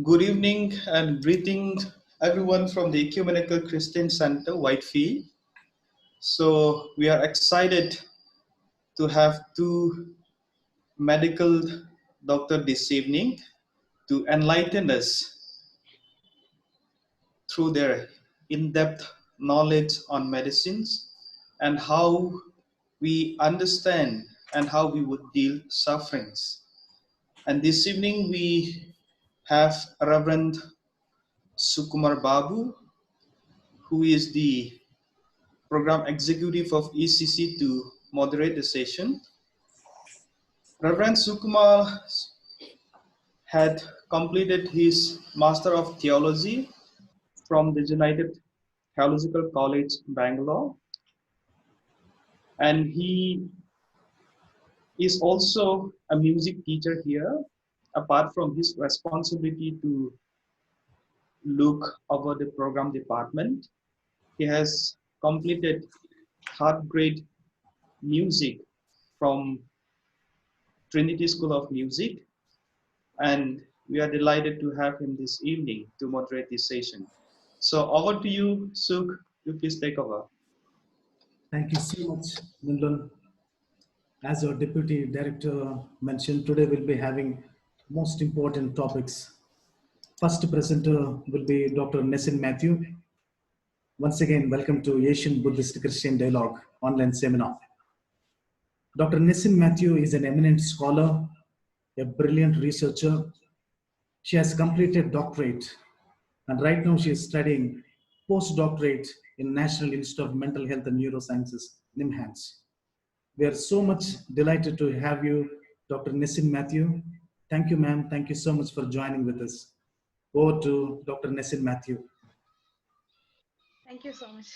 Good evening and greeting everyone from the Ecumenical Christian Center, Whitefield. So we are excited to have two medical doctors this evening to enlighten us through their in-depth knowledge on medicines and how we understand and how we would deal sufferings. And this evening we have Reverend Sukumar Babu, who is the program executive of ECC, to moderate the session. Reverend Sukumar had completed his Master of Theology from the United Theological College, Bangalore, and he is also a music teacher here, apart from his responsibility to look over the program department. He has completed third grade music from Trinity School of Music, and we are delighted to have him this evening to moderate this session. So over to you, Suk. You please take over. Thank you so much, Nindon. As our Deputy Director mentioned, today we'll be having most important topics. First presenter will be Dr. Nessin Matthew. Once again, welcome to Asian Buddhist Christian Dialogue online seminar. Dr. Nessin Matthew is an eminent scholar, a brilliant researcher. She has completed doctorate, and right now she is studying postdoctorate in National Institute of Mental Health and Neurosciences, NIMHANS. We are so much delighted to have you, Dr. Nessin Matthew. Thank you, ma'am. Thank you so much for joining with us. Over to Dr. Nessin Matthew. Thank you so much.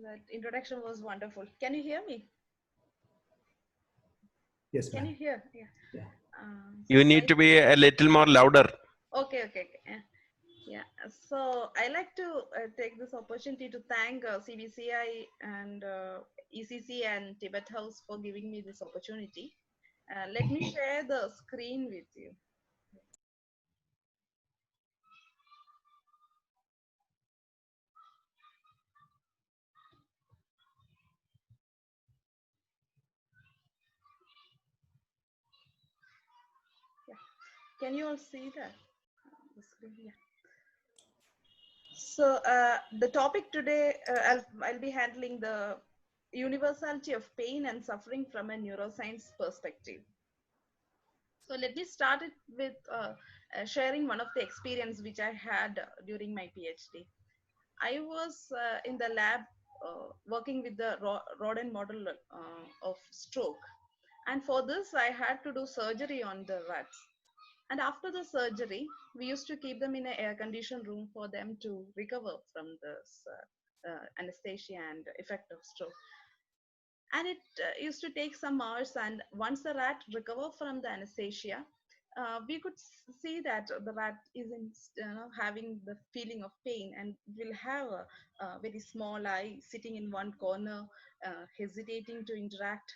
That introduction was wonderful. Can you hear me? Yes, Can ma'am. you hear? Yeah. Yeah. You need to be a little more louder. Okay. Yeah. So I like to take this opportunity to thank CBCI and ECC and Tibet House for giving me this opportunity. Let me share the screen with you. Yeah. Can you all see that? The screen? Yeah. So the topic today, I'll be handling the universality of pain and suffering from a neuroscience perspective. So let me start it with sharing one of the experience which I had during my PhD. I was in the lab working with the rodent model of stroke. And for this, I had to do surgery on the rats. And after the surgery, we used to keep them in an air-conditioned room for them to recover from this anesthesia and effect of stroke. And it used to take some hours. And once the rat recovered from the anesthesia, we could see that the rat isn't having the feeling of pain and will have a very small eye sitting in one corner, hesitating to interact.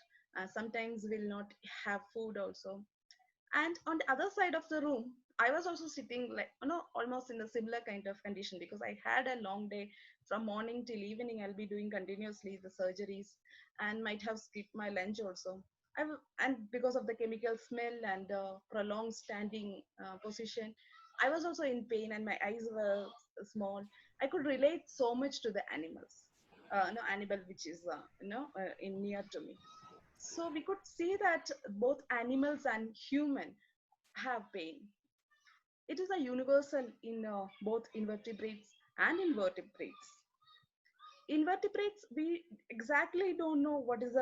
Sometimes will not have food also. And on the other side of the room, I was also sitting like almost in a similar kind of condition, because I had a long day from morning till evening. I'll be doing continuously the surgeries and might have skipped my lunch also. And because of the chemical smell and prolonged standing position, I was also in pain and my eyes were small. I could relate so much to the animals, no animal which is in near to me. So we could see that both animals and human have pain. It is a universal in both invertebrates and invertebrates. Invertebrates, we exactly don't know what is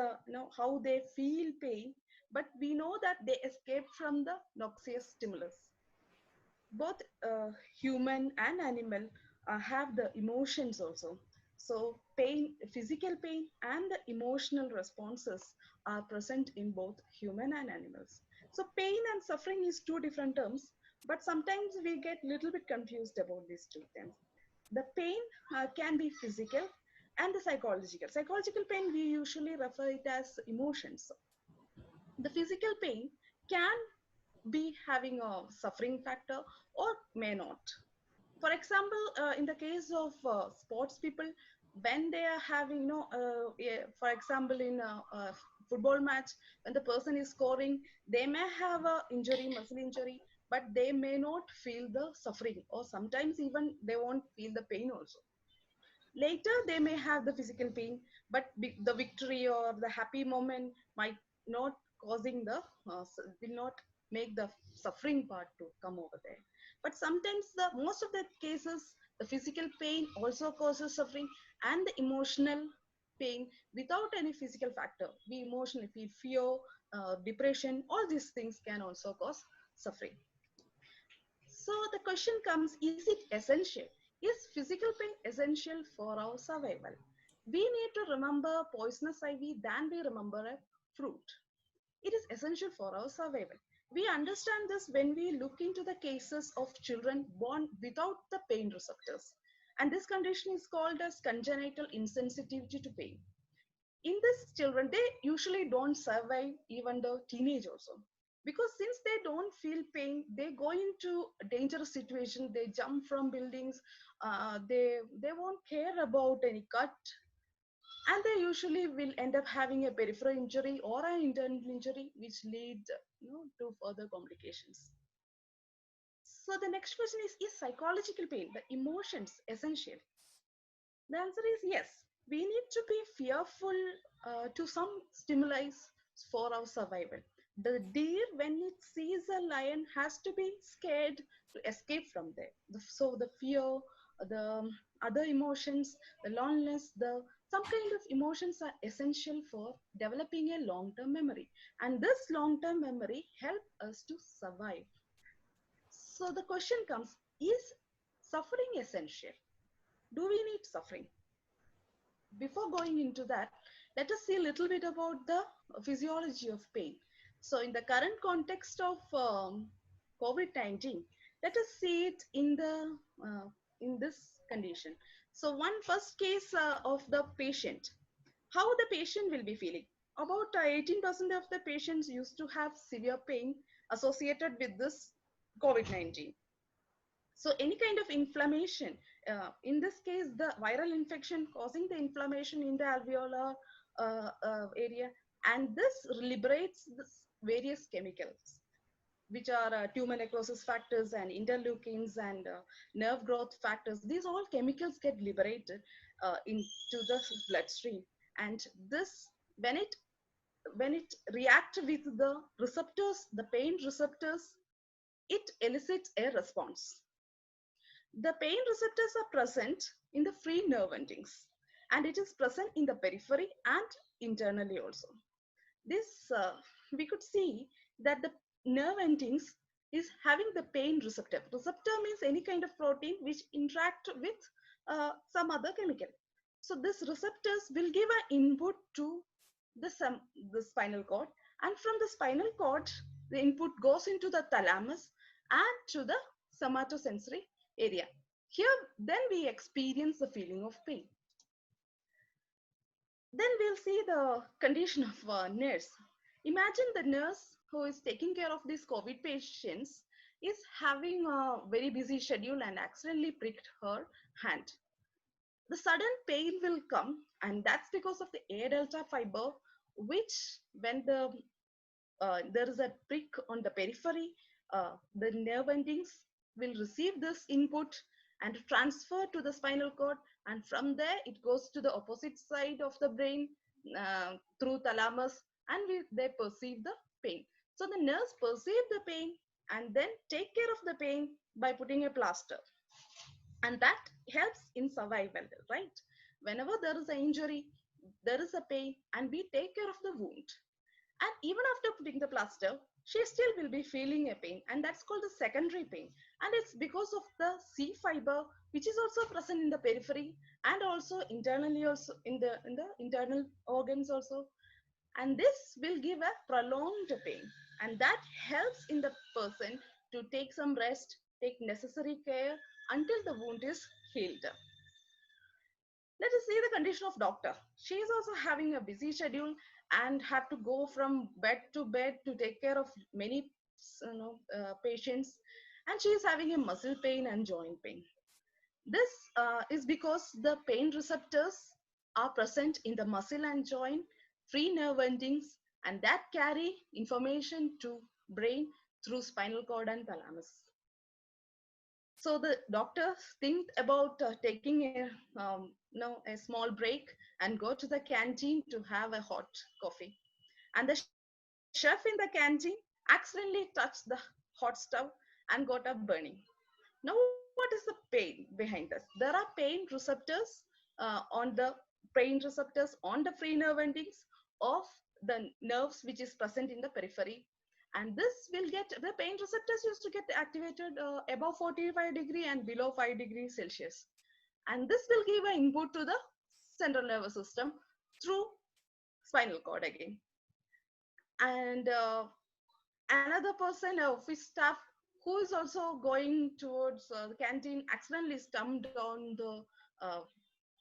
how they feel pain, but we know that they escape from the noxious stimulus. Both human and animal have the emotions also. So pain, physical pain and the emotional responses are present in both human and animals. So pain and suffering is two different terms, but sometimes we get little bit confused about these two terms. The pain can be physical and the psychological. Psychological pain, we usually refer it as emotions. The physical pain can be having a suffering factor or may not. For example, in the case of sports people, when they are having, yeah, for example, in a football match, when the person is scoring, they may have a injury, muscle injury, but they may not feel the suffering, or sometimes even they won't feel the pain also. Later, they may have the physical pain, but the victory or the happy moment might not causing the will not make the suffering part to come over there. But sometimes the most of the cases, the physical pain also causes suffering, and the emotional pain without any physical factor. We emotionally feel fear, depression. All these things can also cause suffering. So the question comes, is it essential? Is physical pain essential for our survival? We need to remember poisonous ivy than we remember a fruit. It is essential for our survival. We understand this when we look into the cases of children born without the pain receptors. And this condition is called as congenital insensitivity to pain. In these children, they usually don't survive even the teenage also, because since they don't feel pain, they go into a dangerous situation, they jump from buildings, they won't care about any cut, and they usually will end up having a peripheral injury or an internal injury which lead to further complications. So the next question is psychological pain, the emotions, essential? The answer is yes. We need to be fearful to some stimuli for our survival. The deer, when it sees a lion, has to be scared to escape from there. So the fear, the other emotions, the loneliness, the some kind of emotions are essential for developing a long-term memory, and this long-term memory help us to survive. So the question comes: is suffering essential? Do we need suffering? Before going into that, let us see a little bit about the physiology of pain. So, in the current context of COVID-19, let us see it in this condition. So, one first case of the patient, how the patient will be feeling. About 18% of the patients used to have severe pain associated with this COVID-19. So any kind of inflammation, in this case, the viral infection causing the inflammation in the alveolar area, and this liberates this various chemicals, which are tumor necrosis factors and interleukins and nerve growth factors. These all chemicals get liberated into the bloodstream, and this when it reacts with the receptors, the pain receptors, it elicits a response. The pain receptors are present in the free nerve endings, and it is present in the periphery and internally also. This we could see that the nerve endings is having the pain receptor. Receptor means any kind of protein which interact with some other chemical. So this receptors will give an input to the spinal cord, and from the spinal cord, the input goes into the thalamus and to the somatosensory area. Here, then we experience the feeling of pain. Then we'll see the condition of a nurse. Imagine the nurse who is taking care of these COVID patients is having a very busy schedule and accidentally pricked her hand. The sudden pain will come, and that's because of the A delta fiber, which when there is a prick on the periphery, the nerve endings will receive this input and transfer to the spinal cord, and from there it goes to the opposite side of the brain through thalamus, and they perceive the pain. So the nurse perceive the pain and then take care of the pain by putting a plaster, and that helps in survival, right? Whenever there is an injury, there is a pain, and we take care of the wound, and even after putting the plaster, she still will be feeling a pain, and that's called the secondary pain. And it's because of the C fiber, which is also present in the periphery and also internally, also in the internal organs also. And this will give a prolonged pain, and that helps in the person to take some rest, take necessary care until the wound is healed. Let us see the condition of doctor. She is also having a busy schedule and have to go from bed to bed to take care of many patients, and she is having a muscle pain and joint pain. This is because the pain receptors are present in the muscle and joint, free nerve endings, and that carry information to brain through spinal cord and thalamus. So the doctor think about taking a small break and go to the canteen to have a hot coffee. And the chef in the canteen accidentally touched the hot stove and got up burning. Now, what is the pain behind this? There are pain receptors on the free nerve endings of the nerves which is present in the periphery, and this will get the pain receptors used to get activated above 45 degree and below 5 degrees Celsius, and this will give an input to the central nervous system through spinal cord again. And another person, office staff, who is also going towards the canteen, accidentally stumped on the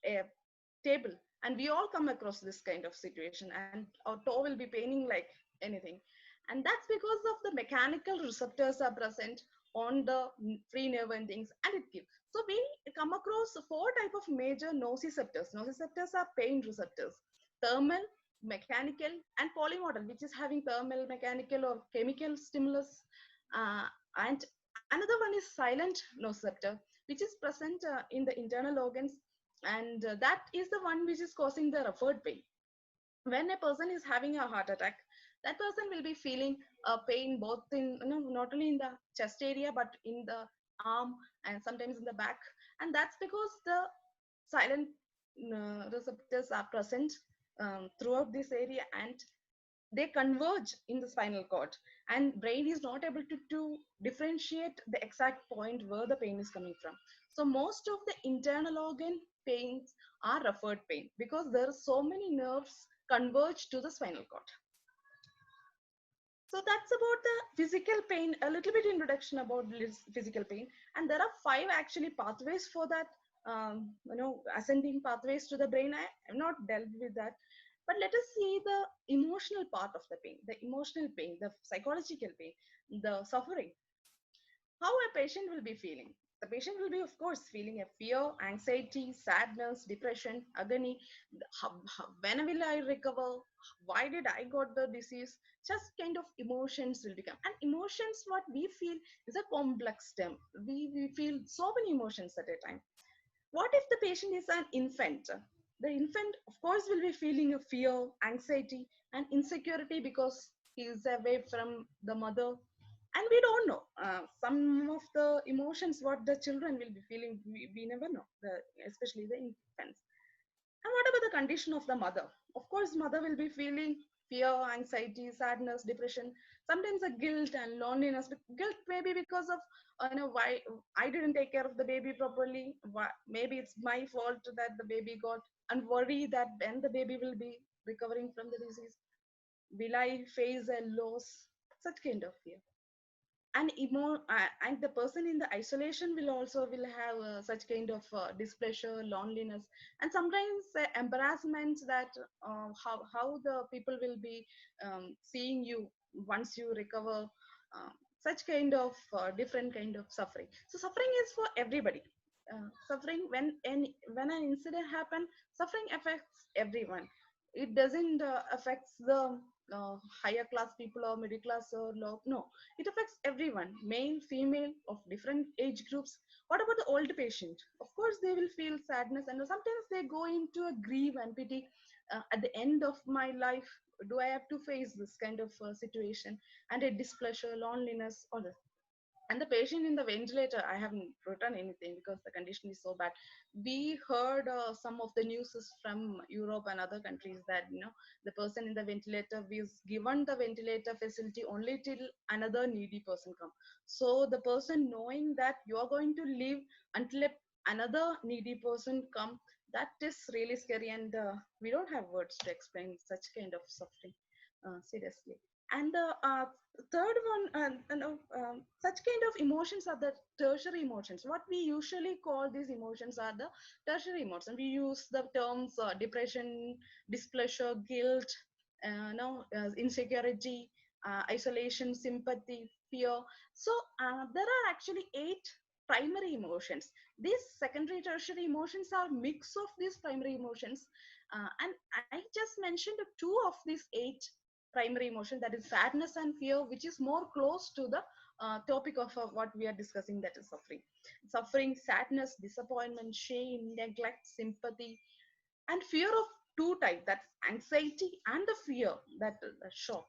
a table, and we all come across this kind of situation, and our toe will be paining like anything, and that's because of the mechanical receptors are present on the free nerve endings, and it gives. So we come across four type of major nociceptors. Nociceptors are pain receptors: thermal, mechanical, and polymodal, which is having thermal, mechanical, or chemical stimulus. And another one is silent nociceptor, which is present in the internal organs, and that is the one which is causing the referred pain. When a person is having a heart attack, that person will be feeling pain both in, not only in the chest area but in the arm and sometimes in the back, and that's because the silent receptors are present throughout this area, and they converge in the spinal cord, and brain is not able to differentiate the exact point where the pain is coming from. So most of the internal organ pains are referred pain because there are so many nerves converge to the spinal cord. So that's about the physical pain, a little bit introduction about physical pain. And there are five actually pathways for that, ascending pathways to the brain. I have not dealt with that. But let us see the emotional part of the pain, the emotional pain, the psychological pain, the suffering. How a patient will be feeling. The patient will be, of course, feeling a fear, anxiety, sadness, depression, agony. When will I recover? Why did I got the disease? Just kind of emotions will become. And emotions, what we feel is a complex term. We feel so many emotions at a time. What if the patient is an infant? The infant, of course, will be feeling a fear, anxiety, and insecurity because he is away from the mother. And we don't know some of the emotions what the children will be feeling. We never know, especially the infants. And what about the condition of the mother? Of course, mother will be feeling fear, anxiety, sadness, depression, sometimes a guilt and loneliness. But guilt maybe because of why I didn't take care of the baby properly. Maybe it's my fault that the baby got, and worry that when the baby will be recovering from the disease, will I face a loss? Such kind of fear. And the person in the isolation will have such kind of displeasure, loneliness, and sometimes embarrassment that how the people will be seeing you once you recover. Such kind of different kind of suffering. So suffering is for everybody. Suffering, when an incident happen, suffering affects everyone. It doesn't affects the higher class people or middle class or low. No, it affects everyone, male, female, of different age groups. What about the old patient? Of course, they will feel sadness, and sometimes they go into a grief and pity. At the end of my life, do I have to face this kind of situation, and a displeasure, loneliness, all this. And the patient in the ventilator, I haven't written anything because the condition is so bad. We heard some of the news from Europe and other countries that the person in the ventilator is given the ventilator facility only till another needy person come. So the person knowing that you are going to live until another needy person come, that is really scary, and we don't have words to explain such kind of suffering, seriously. And the third one, such kind of emotions are the tertiary emotions. What we usually call these emotions are the tertiary emotions. We use the terms depression, displeasure, guilt, insecurity, isolation, sympathy, fear. So there are actually 8 primary emotions. These secondary, tertiary emotions are mix of these primary emotions. And I just mentioned 2 of these 8 primary emotions, that is sadness and fear, which is more close to the topic of what we are discussing, that is suffering. Suffering, sadness, disappointment, shame, neglect, sympathy, and fear of 2 types, that's anxiety and the fear, that shock.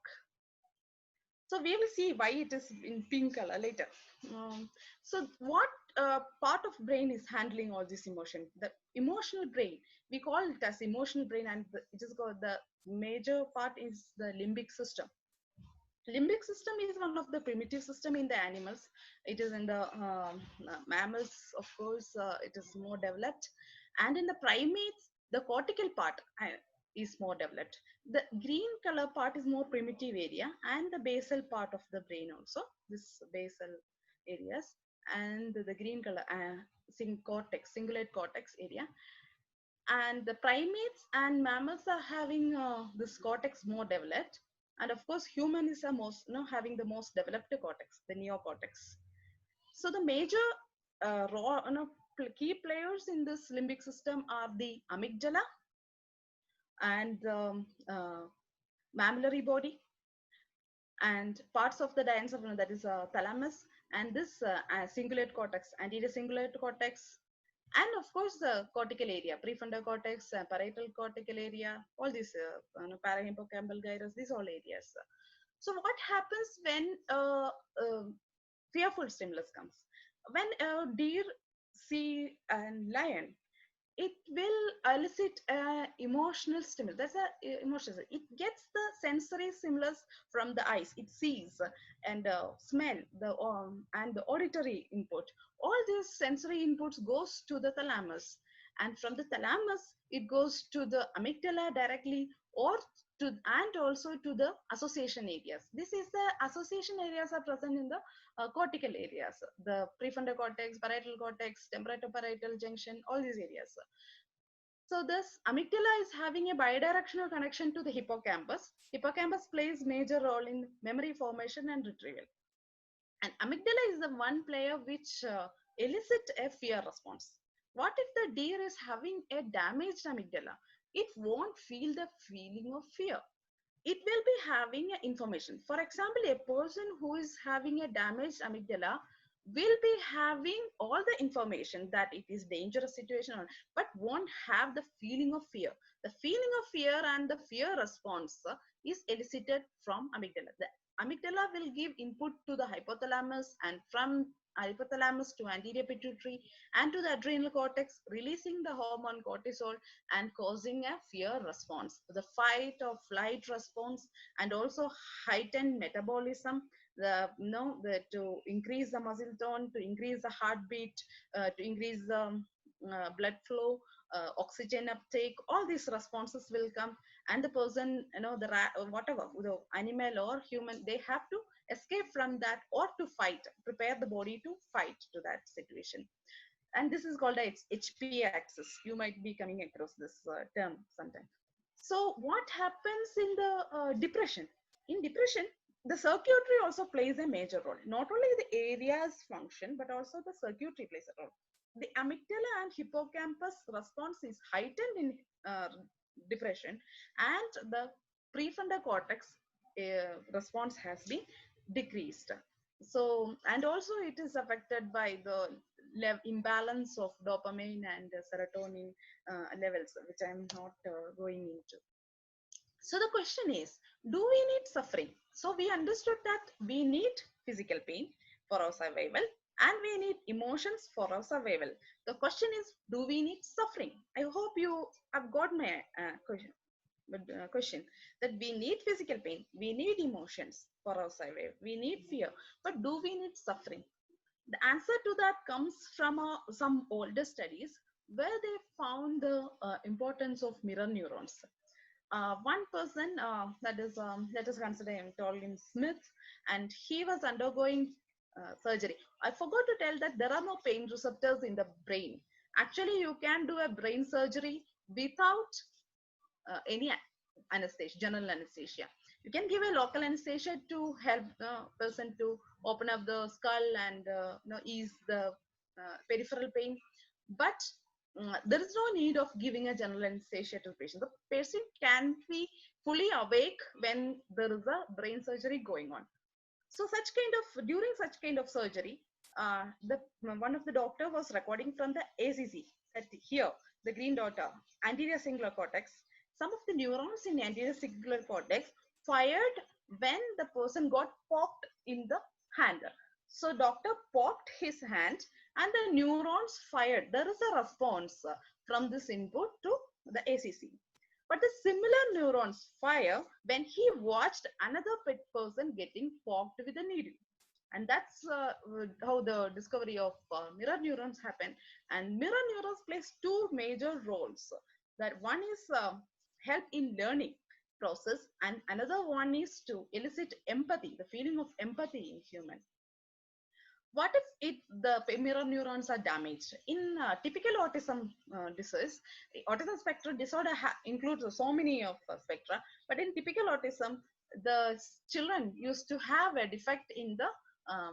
So we will see why it is in pink color later. So what part of brain is handling all this emotion? The emotional brain, we call it as emotional brain, and it is called, the major part is the limbic system. Limbic system is one of the primitive system in the animals. It is in the mammals, of course, it is more developed, and in the primates, the cortical part is more developed. The green color part is more primitive area, and the basal part of the brain also, this basal areas, and the green color cortex, cingulate cortex area. And the primates and mammals are having this cortex more developed, and of course human is the most, having the most developed cortex, the neocortex. So the major raw, key players in this limbic system are the amygdala and mammillary body, and parts of the diencephalon, that is thalamus, and this cingulate cortex, anterior cingulate cortex, and of course the cortical area, prefrontal cortex, parietal cortical area, all these parahippocampal gyrus, these all areas. So what happens when fearful stimulus comes? When a deer see a lion, it will elicit emotional stimulus. That's a emotional. It gets the sensory stimulus from the eyes. It sees and smell the and the auditory input. All these sensory inputs goes to the thalamus, and from the thalamus it goes to the amygdala directly, or to, and also to the association areas. This is the association areas are present in the cortical areas, the prefrontal cortex, parietal cortex, temporoparietal junction, all these areas. So this amygdala is having a bidirectional connection to the hippocampus. Hippocampus plays major role in memory formation and retrieval. And amygdala is the one player which elicit a fear response. What if the deer is having a damaged amygdala? It won't feel the feeling of fear. It will be having information. For example, a person who is having a damaged amygdala will be having all the information that it is dangerous situation, but won't have the feeling of fear. The feeling of fear and the fear response is elicited from amygdala. The amygdala will give input to the hypothalamus, and from hypothalamus to anterior pituitary and to the adrenal cortex, releasing the hormone cortisol and causing a fear response, the fight or flight response, and also heightened metabolism, to increase the muscle tone, to increase the heartbeat, to increase the blood flow, oxygen uptake. All these responses will come, and the person, the rat or whatever, the animal or human, they have to escape from that or to fight, prepare the body to fight to that situation. And this is called a HPA axis. You might be coming across this term sometime. So what happens in the depression? In depression, the circuitry also plays a major role. Not only the areas function, but also the circuitry plays a role. The amygdala and hippocampus response is heightened in depression, and the prefrontal cortex response has been decreased. So, and also it is affected by the imbalance of dopamine and serotonin levels, which I'm not going into. So the question is, do we need suffering? So we understood that we need physical pain for our survival, and we need emotions for our survival. The question is, do we need suffering? I hope you have got my question, that we need physical pain, we need emotions for our survival, we need fear, but do we need suffering? The answer to that comes from some older studies where they found the importance of mirror neurons. One person, that is, let us consider him, call him Smith, and he was undergoing surgery. I forgot to tell that there are no pain receptors in the brain. Actually, you can do a brain surgery without any anesthesia, general anesthesia. You can give a local anesthesia to help the person to open up the skull and ease the peripheral pain. But there is no need of giving a general anesthesia to the patient. The patient can be fully awake when there is a brain surgery going on. So during such kind of surgery, the one of the doctor was recording from the ACC that here the green dot, anterior cingulate cortex. Some of the neurons in anterior cingulate cortex fired when the person got poked in the hand. So doctor poked his hand and the neurons fired. There is a response from this input to the ACC. But the similar neurons fire when he watched another pet person getting poked with a needle. And that's how the discovery of mirror neurons happen. And mirror neurons plays two major roles. That one is help in learning process, and another one is to elicit empathy, the feeling of empathy in human. What if the mirror neurons are damaged? In typical autism disease, autism spectrum disorder includes so many of spectra, but in typical autism, the children used to have a defect in the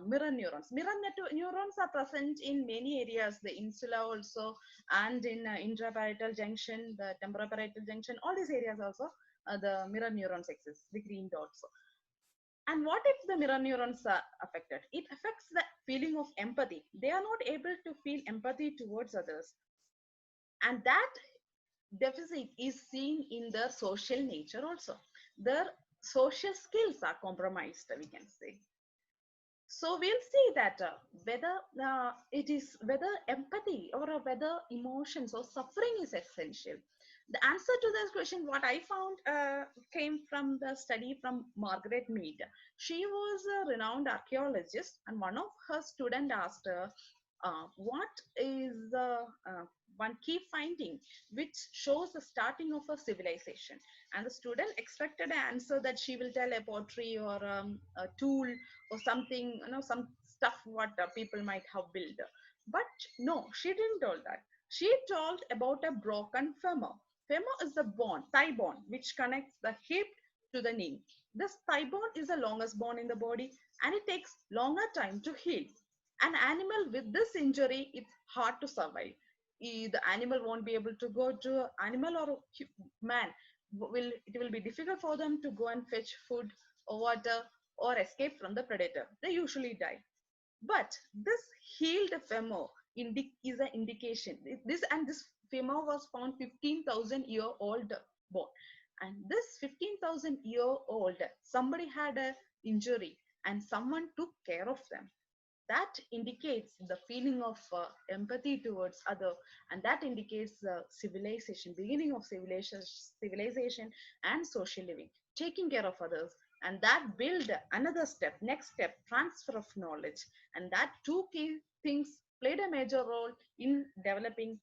mirror neurons. Neurons are present in many areas, the insula also, and in intraparietal junction, the temporoparietal junction, all these areas also, the mirror neurons exist, the green dots. And what if the mirror neurons are affected? It affects the feeling of empathy. They are not able to feel empathy towards others. And that deficit is seen in their social nature also. Their social skills are compromised, we can say. So we'll see that whether it is whether empathy or whether emotions or suffering is essential. The answer to this question, what I found, came from the study from Margaret Mead. She was a renowned archaeologist, and one of her students asked her, what is the one key finding which shows the starting of a civilization? And the student expected an answer that she will tell a pottery or a tool or something, some stuff what people might have built. But no, she didn't tell that. She told about a broken femur. Femur is the bone, thigh bone, which connects the hip to the knee. This thigh bone is the longest bone in the body, and it takes longer time to heal. An animal with this injury, it's hard to survive. The animal won't be able to go to animal or man. It will be difficult for them to go and fetch food or water or escape from the predator. They usually die. But this healed femur is an indication. This femur was found 15,000-year-old bone, and this 15,000-year-old, somebody had a injury and someone took care of them. That indicates the feeling of empathy towards other, and that indicates civilization, beginning of civilization and social living, taking care of others. And that build another step, next step, transfer of knowledge. And that two key things played a major role in developing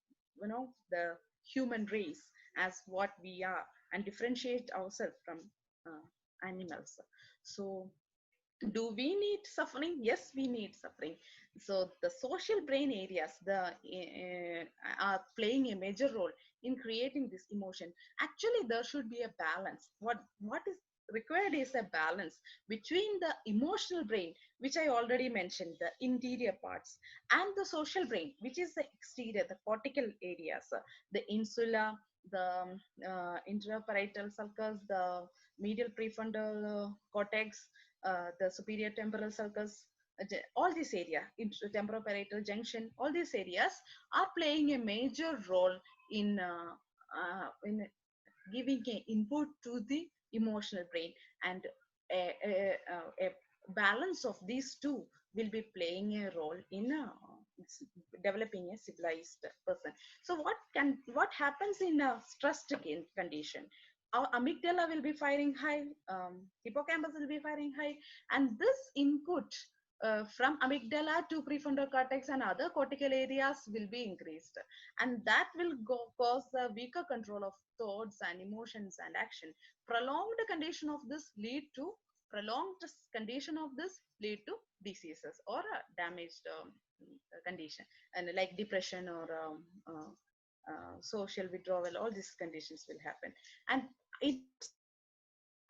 the human race as what we are, and differentiate ourselves from animals. So do we need suffering? Yes, we need suffering. So the social brain areas are playing a major role in creating this emotion. Actually, there should be a balance. What is required is a balance between the emotional brain, which I already mentioned, the interior parts, and the social brain, which is the exterior, the cortical areas, the insula, the intraparietal sulcus, the medial prefrontal cortex, the superior temporal sulcus, all these areas, temporoparietal junction, all these areas are playing a major role in giving an input to the emotional brain, and a balance of these two will be playing a role in developing a civilized person. So what happens in a stressed condition? Our amygdala will be firing high, hippocampus will be firing high, and this input from amygdala to prefrontal cortex and other cortical areas will be increased, and that will cause a weaker control of thoughts and emotions and action. Prolonged condition of this lead to prolonged condition of this lead to diseases or a damaged condition, and like depression or social withdrawal. All these conditions will happen, and it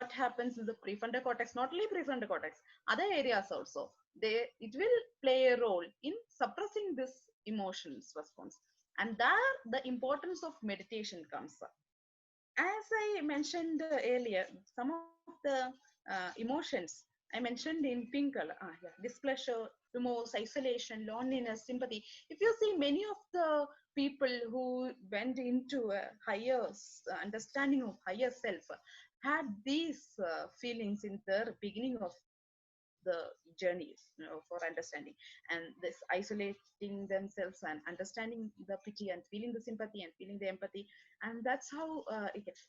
what happens in the prefrontal cortex, not only prefrontal cortex, other areas also, it will play a role in suppressing this emotions response. And there the importance of meditation comes up. As I mentioned earlier, some of the emotions I mentioned in pink color, yeah, displeasure, remorse, isolation, loneliness, sympathy. If you see, many of the people who went into a higher understanding of higher self had these feelings in the beginning of the journeys, for understanding, and this isolating themselves and understanding the pity and feeling the sympathy and feeling the empathy. And that's how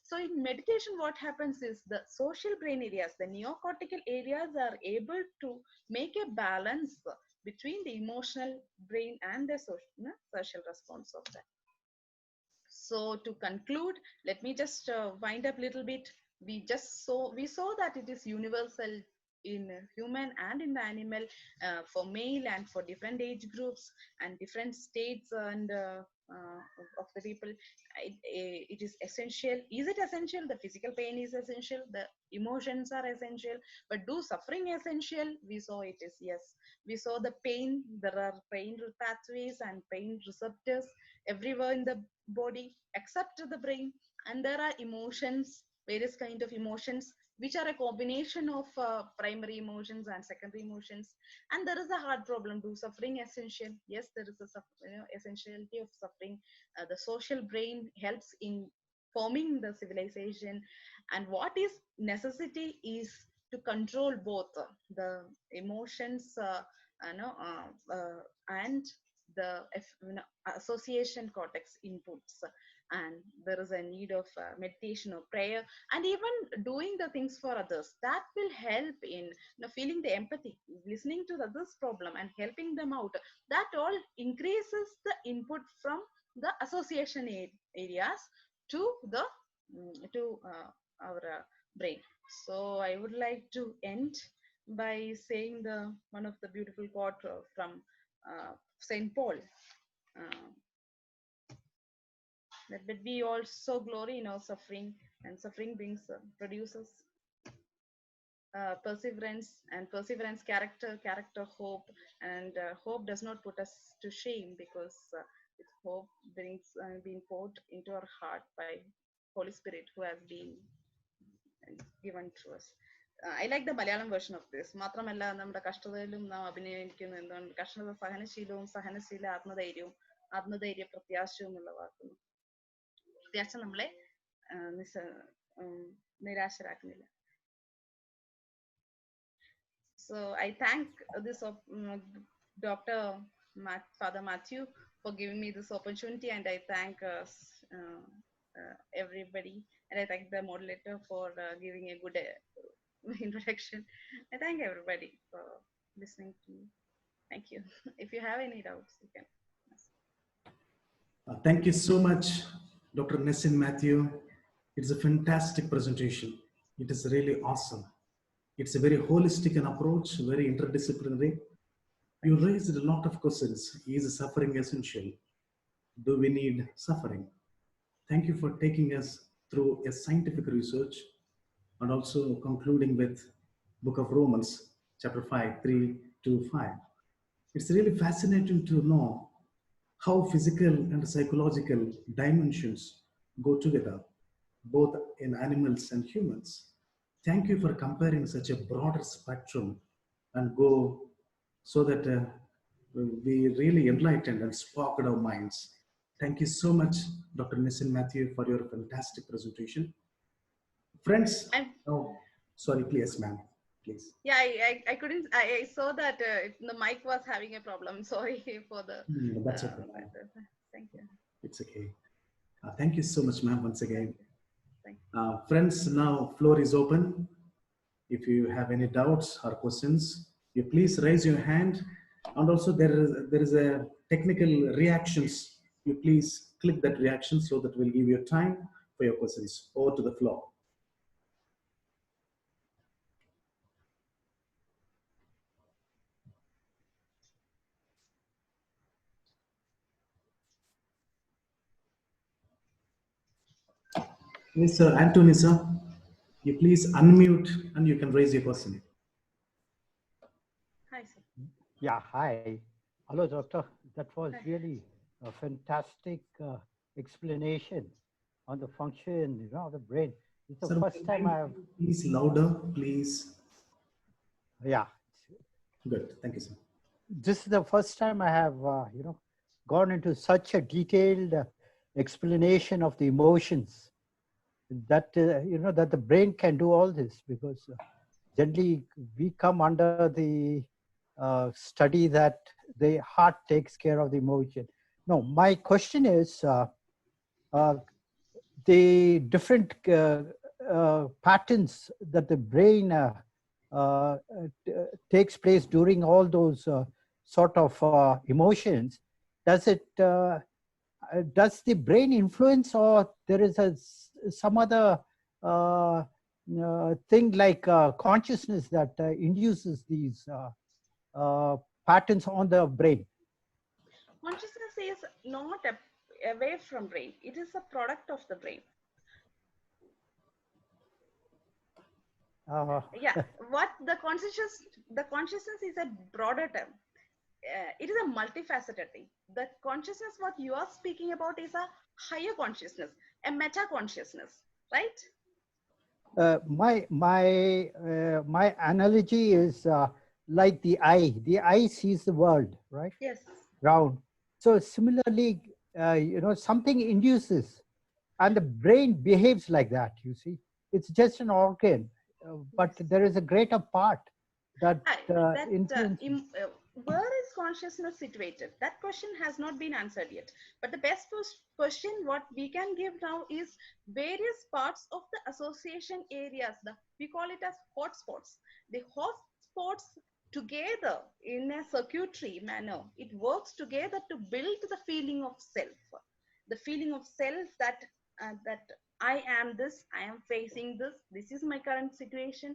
so in meditation what happens is the social brain areas, the neocortical areas, are able to make a balance between the emotional brain and the social response of that. So to conclude, let me just wind up a little bit. We saw that it is universal in human and in the animal, for male and for different age groups and different states and of the people. It is essential. Is it essential? The physical pain is essential. The emotions are essential. But do suffering essential? We saw it is yes. We saw the pain. There are pain pathways and pain receptors everywhere in the body except the brain. And there are emotions, various kind of emotions, which are a combination of primary emotions and secondary emotions. And there is a hard problem. Do suffering essential? Yes, there is a essentiality of suffering. The social brain helps in forming the civilization. And what is necessity is to control both the emotions and the association cortex inputs. And there is a need of meditation or prayer, and even doing the things for others that will help in feeling the empathy, listening to the others problem and helping them out. That all increases the input from the association areas to the to our brain. So I would like to end by saying the one of the beautiful quote from Saint Paul, uh, that but we also glory in our suffering, and suffering brings produces perseverance, and perseverance character hope, and hope does not put us to shame, because it's hope brings being poured into our heart by Holy Spirit who has been given to us. I like the Malayalam version of this. മാത്രമല്ല നമ്മുടെ കഷ്ടതയിലും നാം അഭിനയിക്കുന്നു എന്താണ് കഷ്ടത സഹനശീലവും സഹനശീല ആത്മധൈര്യവും ആത്മധൈര്യ പ്രത്യാശയും എന്നുള്ള വാക്കുന്നു. പ്രത്യാശ നമ്മളെ നിരാശരാക്കുന്നില്ല. So I thank this Dr. Father Matthew for giving me this opportunity, and I thank everybody, and I thank the moderator for giving a good introduction. I thank everybody for listening to me. Thank you. If you have any doubts, you can ask. Thank you so much, Dr. Nessin Matthew. It's a fantastic presentation. It is really awesome. It's a very holistic an approach, very interdisciplinary. You raised a lot of questions. Is suffering essential? Do we need suffering? Thank you for taking us through a scientific research and also concluding with Book of Romans, chapter 5, 3 to 5. It's really fascinating to know how physical and psychological dimensions go together, both in animals and humans. Thank you for comparing such a broader spectrum and go so that we really enlightened and sparked our minds. Thank you so much, Dr. Nissan Matthew, for your fantastic presentation. Friends, sorry, please, ma'am, please. Yeah, I couldn't, I saw that the mic was having a problem. Sorry for the. That's okay. Thank you. It's okay. Thank you so much, ma'am, once again. Thank you. Friends, now floor is open. If you have any doubts or questions, you please raise your hand. And also there is a technical reactions. You please click that reaction so that we'll give you time for your questions. Over to the floor. Yes, sir. Anthony, sir. You please unmute and you can raise your question. Hi, sir. Yeah, hi. Hello, doctor. That was Hi. really a fantastic explanation on the function, of the brain. It's the Sir, first time I have, please louder, please. yeah, Good. Thank you, sir. this is the first time I have, gone into such a detailed explanation of the emotions that, that the brain can do all this, because generally we come under the study that the heart takes care of the emotion. No, my question is uh, the different patterns that the brain uh, takes place during all those sort of emotions. Does it does the brain influence, or there is some other thing like consciousness that induces these patterns on the brain? Consciousness is not away from brain. It is a product of the brain. Yeah, what the consciousness is a broader term. It is a multifaceted thing. The consciousness what you are speaking about is a higher consciousness, a meta consciousness, right? My analogy is like the eye. The eye sees the world, right? Yes. Round. So similarly, something induces, and the brain behaves like that. You see, it's just an organ, but Yes. there is a greater part that influences. Where is consciousness situated? That question has not been answered yet. But the best question what we can give now is various parts of the association areas. We call it as hotspots. The hotspots together in a circuitry manner, it works together to build the feeling of self. The feeling of self that I am this, I am facing this, this is my current situation.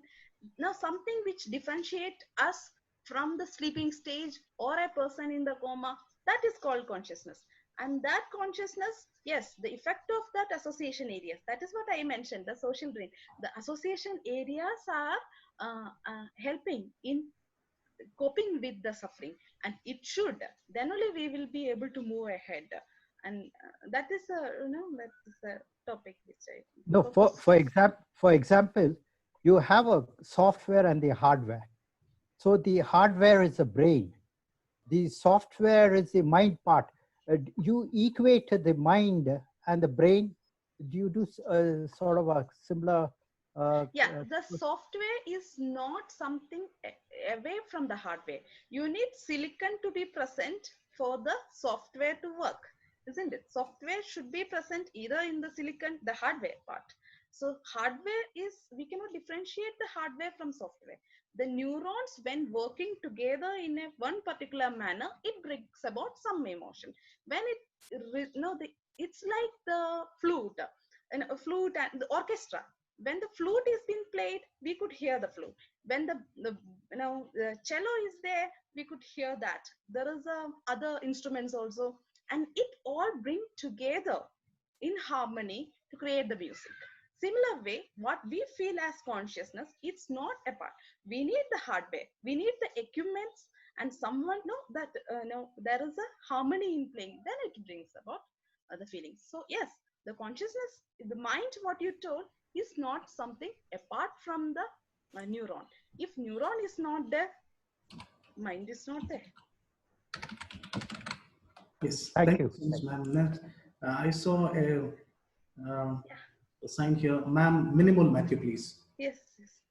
Now something which differentiate us from the sleeping stage or a person in the coma, that is called consciousness. And that consciousness, yes, the effect of that association areas, that is what I mentioned, the social brain. The association areas are helping in coping with the suffering, and it should, then only we will be able to move ahead. And that is that is a topic which I No, focus. for example, you have a software and the hardware. So the hardware is the brain. The software is the mind part. You equate the mind and the brain. Do you do sort of a similar? Yeah, the software is not something away from the hardware. You need silicon to be present for the software to work, isn't it? Software should be present either in the silicon, the hardware part. So hardware is, we cannot differentiate the hardware from software. The neurons, when working together in a one particular manner, it brings about some emotion. When it's like the flute, and a flute and the orchestra. When the flute is being played, we could hear the flute. When the cello is there, we could hear that. There is other instruments also, and it all bring together in harmony to create the music. Similar way, what we feel as consciousness, it's not apart. We need the hardware, we need the equipments, and someone know that there is a harmony in playing. Then it brings about the feelings. So yes, the consciousness, the mind, what you told, is not something apart from the neuron. If neuron is not there, mind is not there. Yes, Thank thank you you. so much, ma'am. I saw a sign here. Ma'am, minimal Matthew, please. Yes, yes.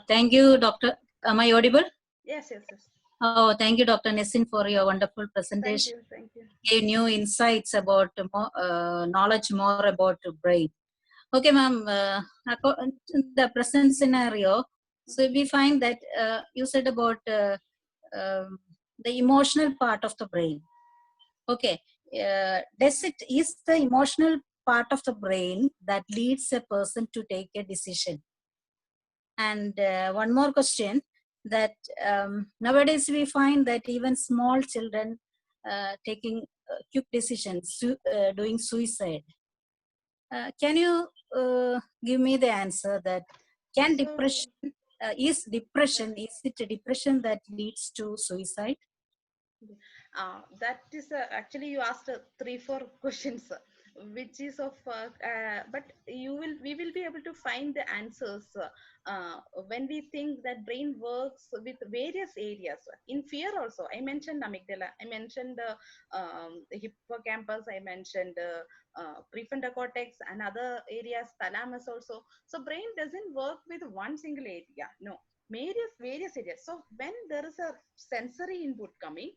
Thank you, Doctor. Am I audible? Yes, yes, yes. Oh, thank you, Dr. Nessin, for your wonderful presentation. Thank you. Gave new insights about knowledge more about the brain. Okay, ma'am. In the present scenario, so we find that you said about the emotional part of the brain. Okay, is the emotional part of the brain that leads a person to take a decision? And one more question, that nowadays we find that even small children taking quick decisions, doing suicide. Can you give me the answer that can So, depression, is it a depression that leads to suicide? that is actually you asked 3-4 questions, which is of but we will be able to find the answers when we think that brain works with various areas. In fear also, I mentioned amygdala, I mentioned the hippocampus, I mentioned prefrontal cortex and other areas, thalamus also. So brain doesn't work with one single area, no, various areas. So when there is a sensory input coming,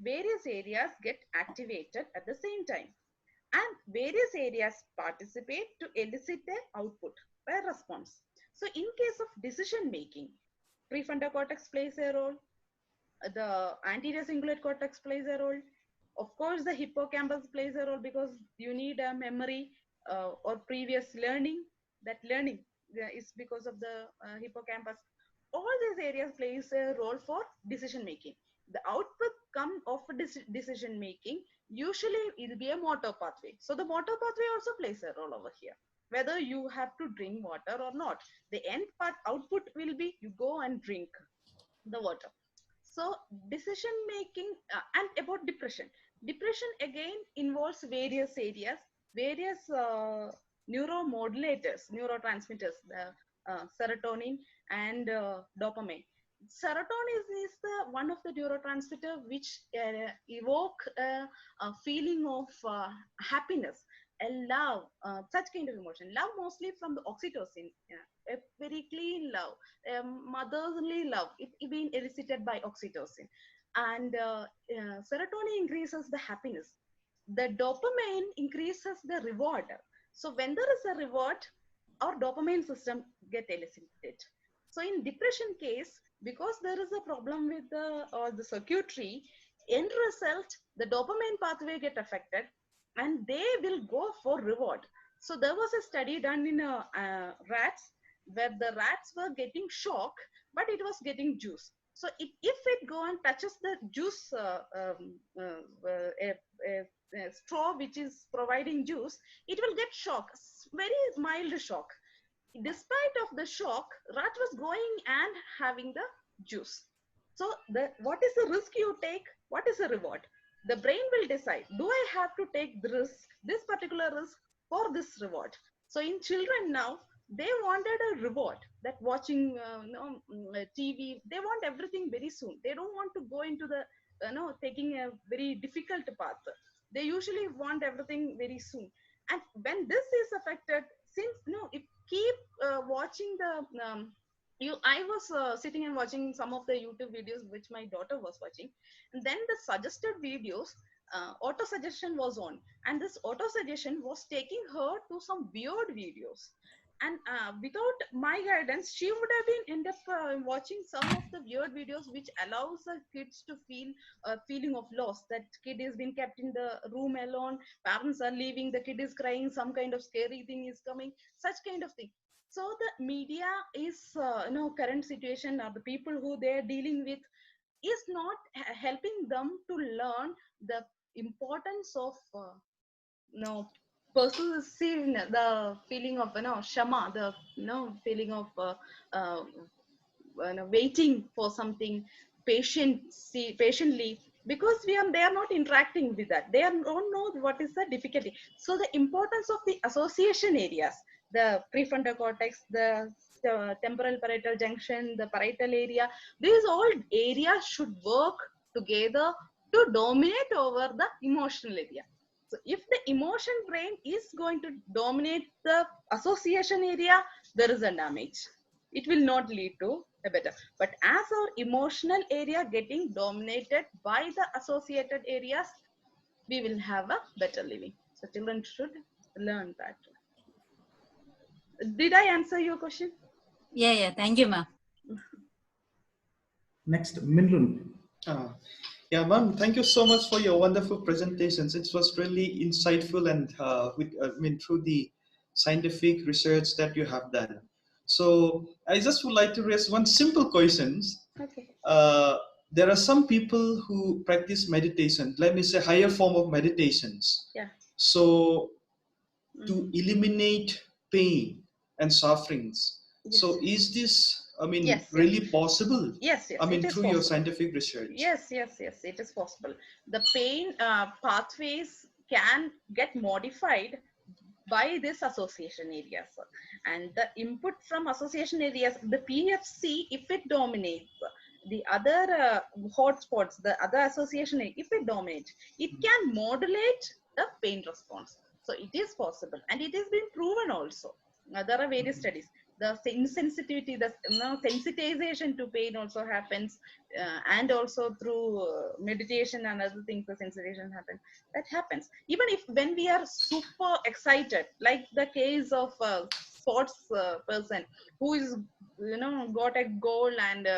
various areas get activated at the same time, and various areas participate to elicit an output by response. So in case of decision making, prefrontal cortex plays a role, the anterior cingulate cortex plays a role, of course the hippocampus plays a role, because you need a memory or previous learning. That learning is because of the hippocampus. All these areas plays a role for decision making. The output come of decision making, usually it will be a motor pathway. So the motor pathway also plays a role over here, whether you have to drink water or not. The end part output will be you go and drink the water. So decision making, and about depression again involves various areas, various neurotransmitters, the serotonin and dopamine. Serotonin is the one of the neurotransmitter which evoke a feeling of happiness, a love, such kind of emotion, love mostly from the oxytocin, a very clean love, motherly love, it being elicited by oxytocin. And serotonin increases the happiness, the dopamine increases the reward. So when there is a reward, our dopamine system get elicited. So in depression case, because there is a problem with the circuitry, end result, the dopamine pathway get affected and they will go for reward. So there was a study done in rats, where the rats were getting shock, but it was getting juice. So if it go and touches the juice, a straw which is providing juice, it will get shock, very mild shock. Despite of the shock, rat was going and having the juice. So what is the risk you take, what is the reward? The brain will decide, do I have to take the risk, this particular risk, for this reward? So in children now, they wanted a reward, that watching TV, they want everything very soon. They don't want to go into the taking a very difficult path. They usually want everything very soon. And when this is affected, since if keep watching the I was sitting and watching some of the YouTube videos which my daughter was watching, and then the suggested videos, auto suggestion was on, and this auto suggestion was taking her to some weird videos. And without my guidance, she would have been end up watching some of the weird videos which allows the kids to feel a feeling of loss, that kid is being kept in the room alone, parents are leaving, the kid is crying, some kind of scary thing is coming, such kind of thing. So the media is current situation, or the people who they are dealing with, is not helping them to learn the importance of perceiving the feeling of shama, the feeling of uh, waiting for something patiently, because they are not interacting with that, don't know what is the difficulty. So the importance of the association areas, the prefrontal cortex, the temporal parietal junction, the parietal area, these all areas should work together to dominate over the emotional area. So if the emotion brain is going to dominate the association area, there is a damage. It will not lead to a better. But as our emotional area getting dominated by the associated areas, we will have a better living. So children should learn that. Did I answer your question? Yeah. Thank you, ma'am. Next, Minlun. Yeah, ma'am, thank you so much for your wonderful presentations. It was really insightful, and through the scientific research that you have done. So I just would like to raise one simple question. Okay. there are some people who practice meditation, let me say higher form of meditations. Yeah. So to eliminate pain and sufferings. Yes. So is this, I mean, Yes, really possible? Yes, I mean, it is through your possible. scientific research. Yes, it is possible. The pain pathways can get modified by this association areas, and the input from association areas, the PFC, if it dominates the other hotspots, the other association, if it dominates, it can modulate the pain response. So it is possible, and it has been proven also. There are various studies. The insensitivity, the sensitization to pain also happens, and also through meditation and other things, the sensitization happens. That happens even if when we are super excited, like the case of a sports person who is got a goal and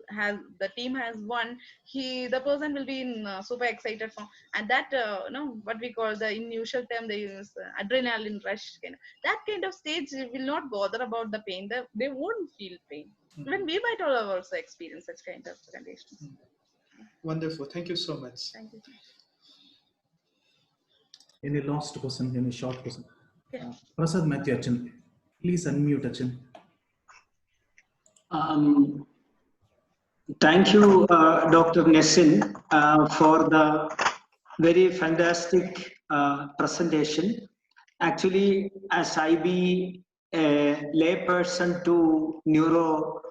has the team has won. The person will be in super excited from, and that what we call, the in usual term they use adrenaline rush that kind of stage will not bother about the pain. They won't feel pain. Even we might all have also experienced such kind of conditions. Wonderful. Thank you so much. Thank you. Any last question, any short question? Yeah. Prasad Matthew Achan, please unmute Achan. Thank you, Dr. Nessin, for the very fantastic presentation. Actually, as I be a layperson to neuro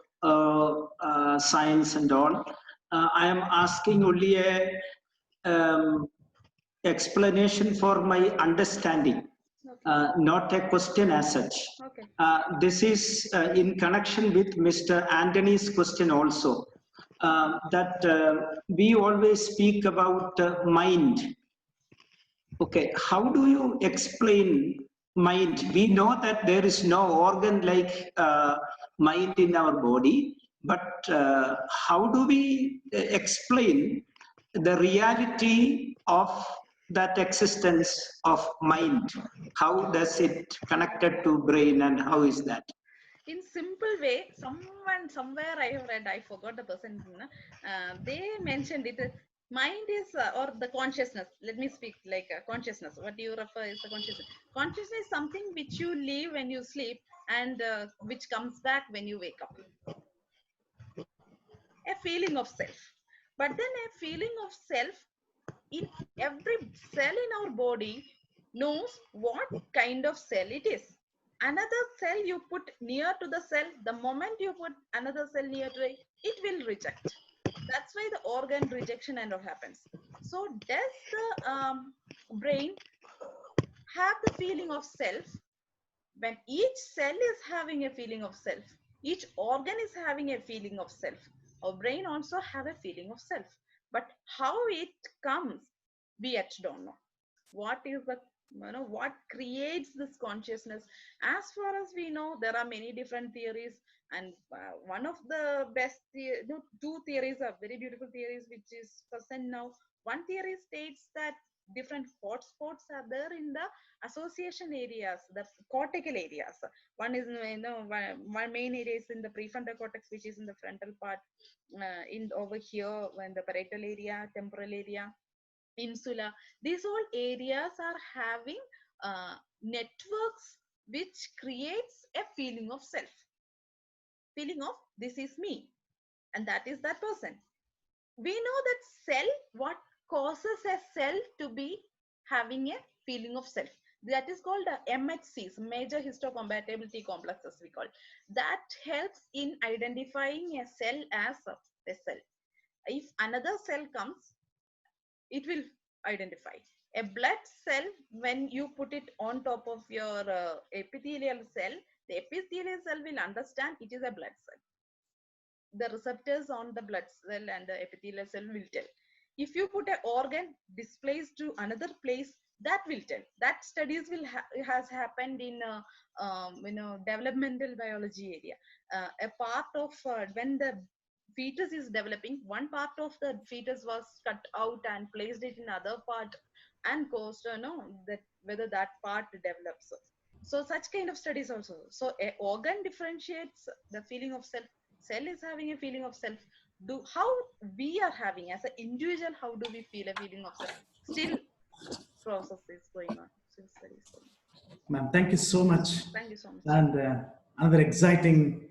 science and all, I am asking only a explanation for my understanding, not a question as such. Okay. This is in connection with Mr. Anthony's question also. That we always speak about mind. Okay, how do you explain mind? We know that there is no organ like mind in our body, but how do we explain the reality of that existence of mind? How does it connected to brain, and how is that? In simple way, somewhere I have read, I forgot the person, they mentioned it. Mind is or the consciousness, let me speak like consciousness, what you refer is the consciousness is something which you leave when you sleep, and which comes back when you wake up, a feeling of self. But then a feeling of self, in every cell in our body knows what kind of cell it is. Another cell you put near to the cell, the moment you put another cell near to it, it will reject. That's why the organ rejection and all happens. So does the brain have the feeling of self? When each cell is having a feeling of self, each organ is having a feeling of self, our brain also have a feeling of self. But how it comes, we yet don't know. What is the what creates this consciousness? As far as we know, there are many different theories, and one of the best two theories are very beautiful theories which is present now. One theory states that different hotspots are there in the association areas, the cortical areas. One is one main area is in the prefrontal cortex, which is in the frontal part, in over here in the parietal area, temporal area, insula. These all areas are having networks which creates a feeling of self, feeling of this is me and that is that person. We know that cell, what causes a cell to be having a feeling of self, that is called MHCs, major histocompatibility complexes we call. That helps in identifying a cell as a cell. If another cell comes, it will identify. A blood cell, when you put it on top of your epithelial cell, the epithelial cell will understand it is a blood cell. The receptors on the blood cell and the epithelial cell will tell. If you put an organ displaced to another place, that will tell. That studies will has happened in developmental biology area. A part of when the fetus is developing, one part of the fetus was cut out and placed it in other part, and caused that whether that part develops. So such kind of studies also. So a organ differentiates the feeling of self. Cell is having a feeling of self. how we are having as an individual, how do we feel a feeling of that? Still process is going on. Still studies going on. Ma'am, thank you so much. Thank you so much. And another exciting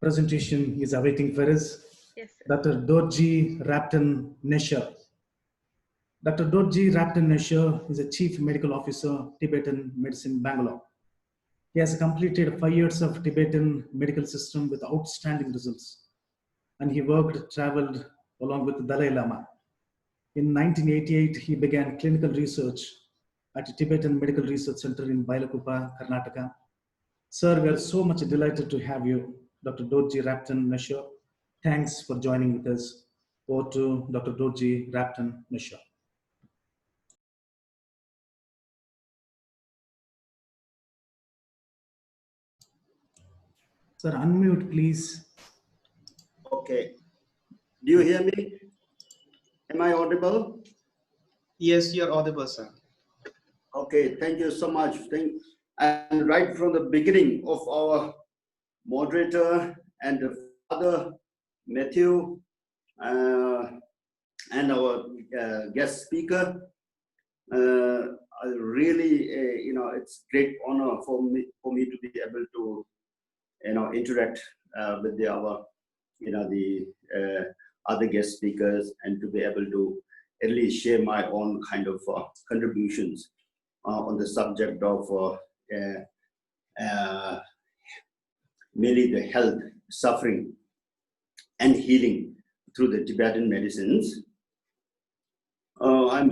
presentation is awaiting for us. Yes, sir. Dr. Dorji Rapton Nesher. Dr. Dorji Rapton Nesher is a Chief Medical Officer, Tibetan Medicine, Bangalore. He has completed 5 years of Tibetan medical system with outstanding results. And he traveled along with the Dalai Lama. In 1988, he began clinical research at the Tibetan Medical Research Center in Bailakupa, Karnataka. Sir, we are so much delighted to have you, Dr. Dorji Rapton Nesher. Thanks for joining with us. Over to Dr. Dorji Rapton Nesher. Sir, unmute, please. Okay. Do you hear me? Am I audible? Yes, you're audible, sir. Okay, thank you so much. And right from the beginning of our moderator and the father, Matthew, and our guest speaker, I really, it's great honor for me to be able to, interact with our, the other guest speakers, and to be able to at least share my own kind of contributions on the subject of mainly the health, suffering, and healing through the Tibetan medicines. I'm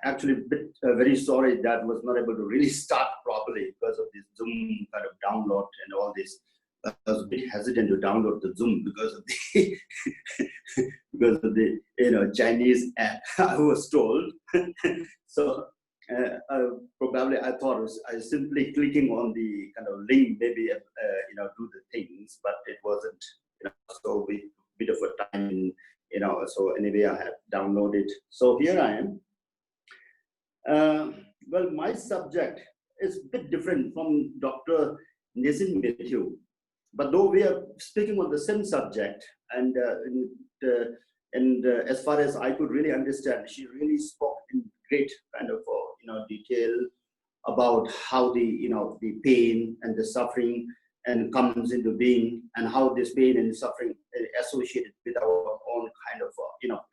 actually a bit very sorry that I was not able to really start properly because of this Zoom kind of download and all this. I was a bit hesitant to download the Zoom because of the Chinese app, I was told. So probably I thought I was simply clicking on the kind of link, maybe do the things, but it wasn't. So we bit of a time, so anyway I have downloaded. So here I am. Well, my subject is a bit different from Dr. Nisin Matthew, but though we are speaking on the same subject, and as far as I could really understand, she really spoke in great kind of detail about how the pain and the suffering and comes into being, and how this pain and suffering is associated with our own kind of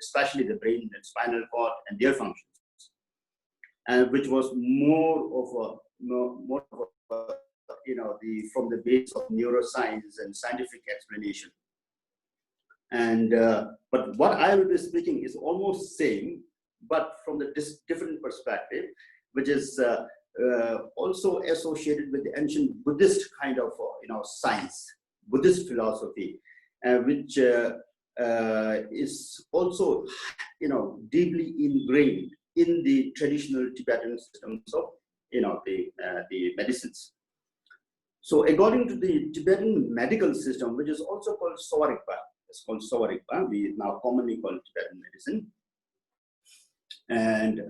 especially the brain and spinal cord and their functions, and which was more of a from the base of neuroscience and scientific explanation. And but what I will be speaking is almost same, but from the different perspective, which is also associated with the ancient Buddhist kind of science, Buddhist philosophy, which is also deeply ingrained in the traditional Tibetan systems of the medicines. So according to the Tibetan medical system, which is also called Savarikpa, it's called Savarikpa, we now commonly call Tibetan medicine, and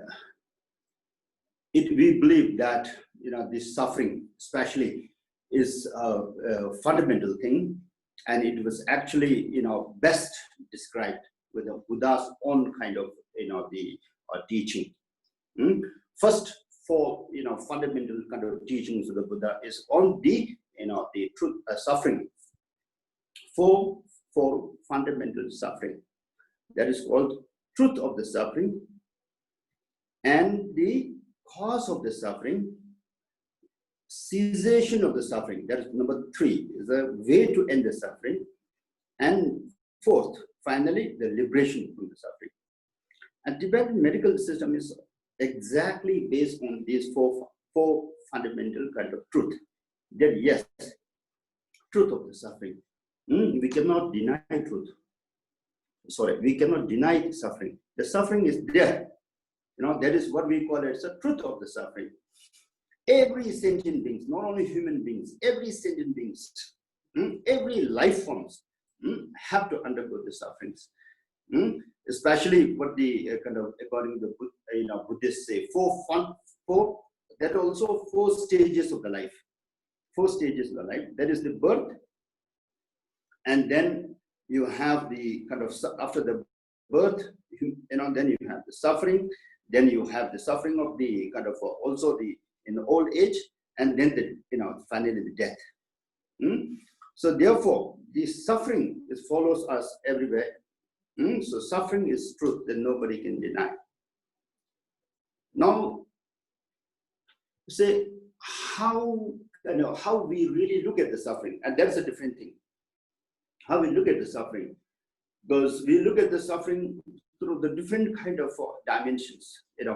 we believe that this suffering especially is a fundamental thing, and it was actually best described with the Buddha's own kind of the teaching. First, four fundamental kind of teachings of the Buddha is on the the truth suffering. Four fundamental suffering, that is called truth of the suffering, and the cause of the suffering, cessation of the suffering, that is number 3, is a way to end the suffering, and fourth, finally, the liberation from the suffering. And Tibetan medical system is exactly based on these four fundamental kind of truth. That yes, truth of the suffering. We cannot deny truth. Sorry, we cannot deny suffering. The suffering is there. That is what we call it. It's the truth of the suffering. Every sentient beings, not only human beings, every sentient beings, every life forms have to undergo the sufferings. Especially what the kind of according to the Buddhists say, that also 4 stages of the life. 4 stages of the life. That is the birth, and then you have the kind of, after the birth, then you have the suffering, then you have the suffering of the kind of also the in the old age, and then the finally the death. So therefore, the suffering follows us everywhere. So suffering is truth that nobody can deny. Now, say how we really look at the suffering, and that's a different thing. How we look at the suffering, because we look at the suffering through the different kind of dimensions,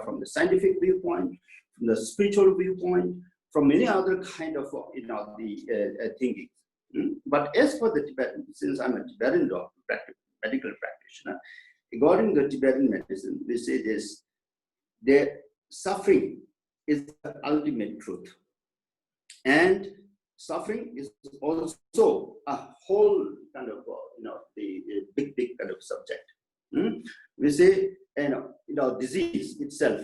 from the scientific viewpoint, from the spiritual viewpoint, from many other kind of thinking. But as for the Tibetan, since I'm a Tibetan doctor, medical practitioner, according to Tibetan medicine, we say this: the suffering is the ultimate truth, and suffering is also a whole kind of the big kind of subject. We say disease itself.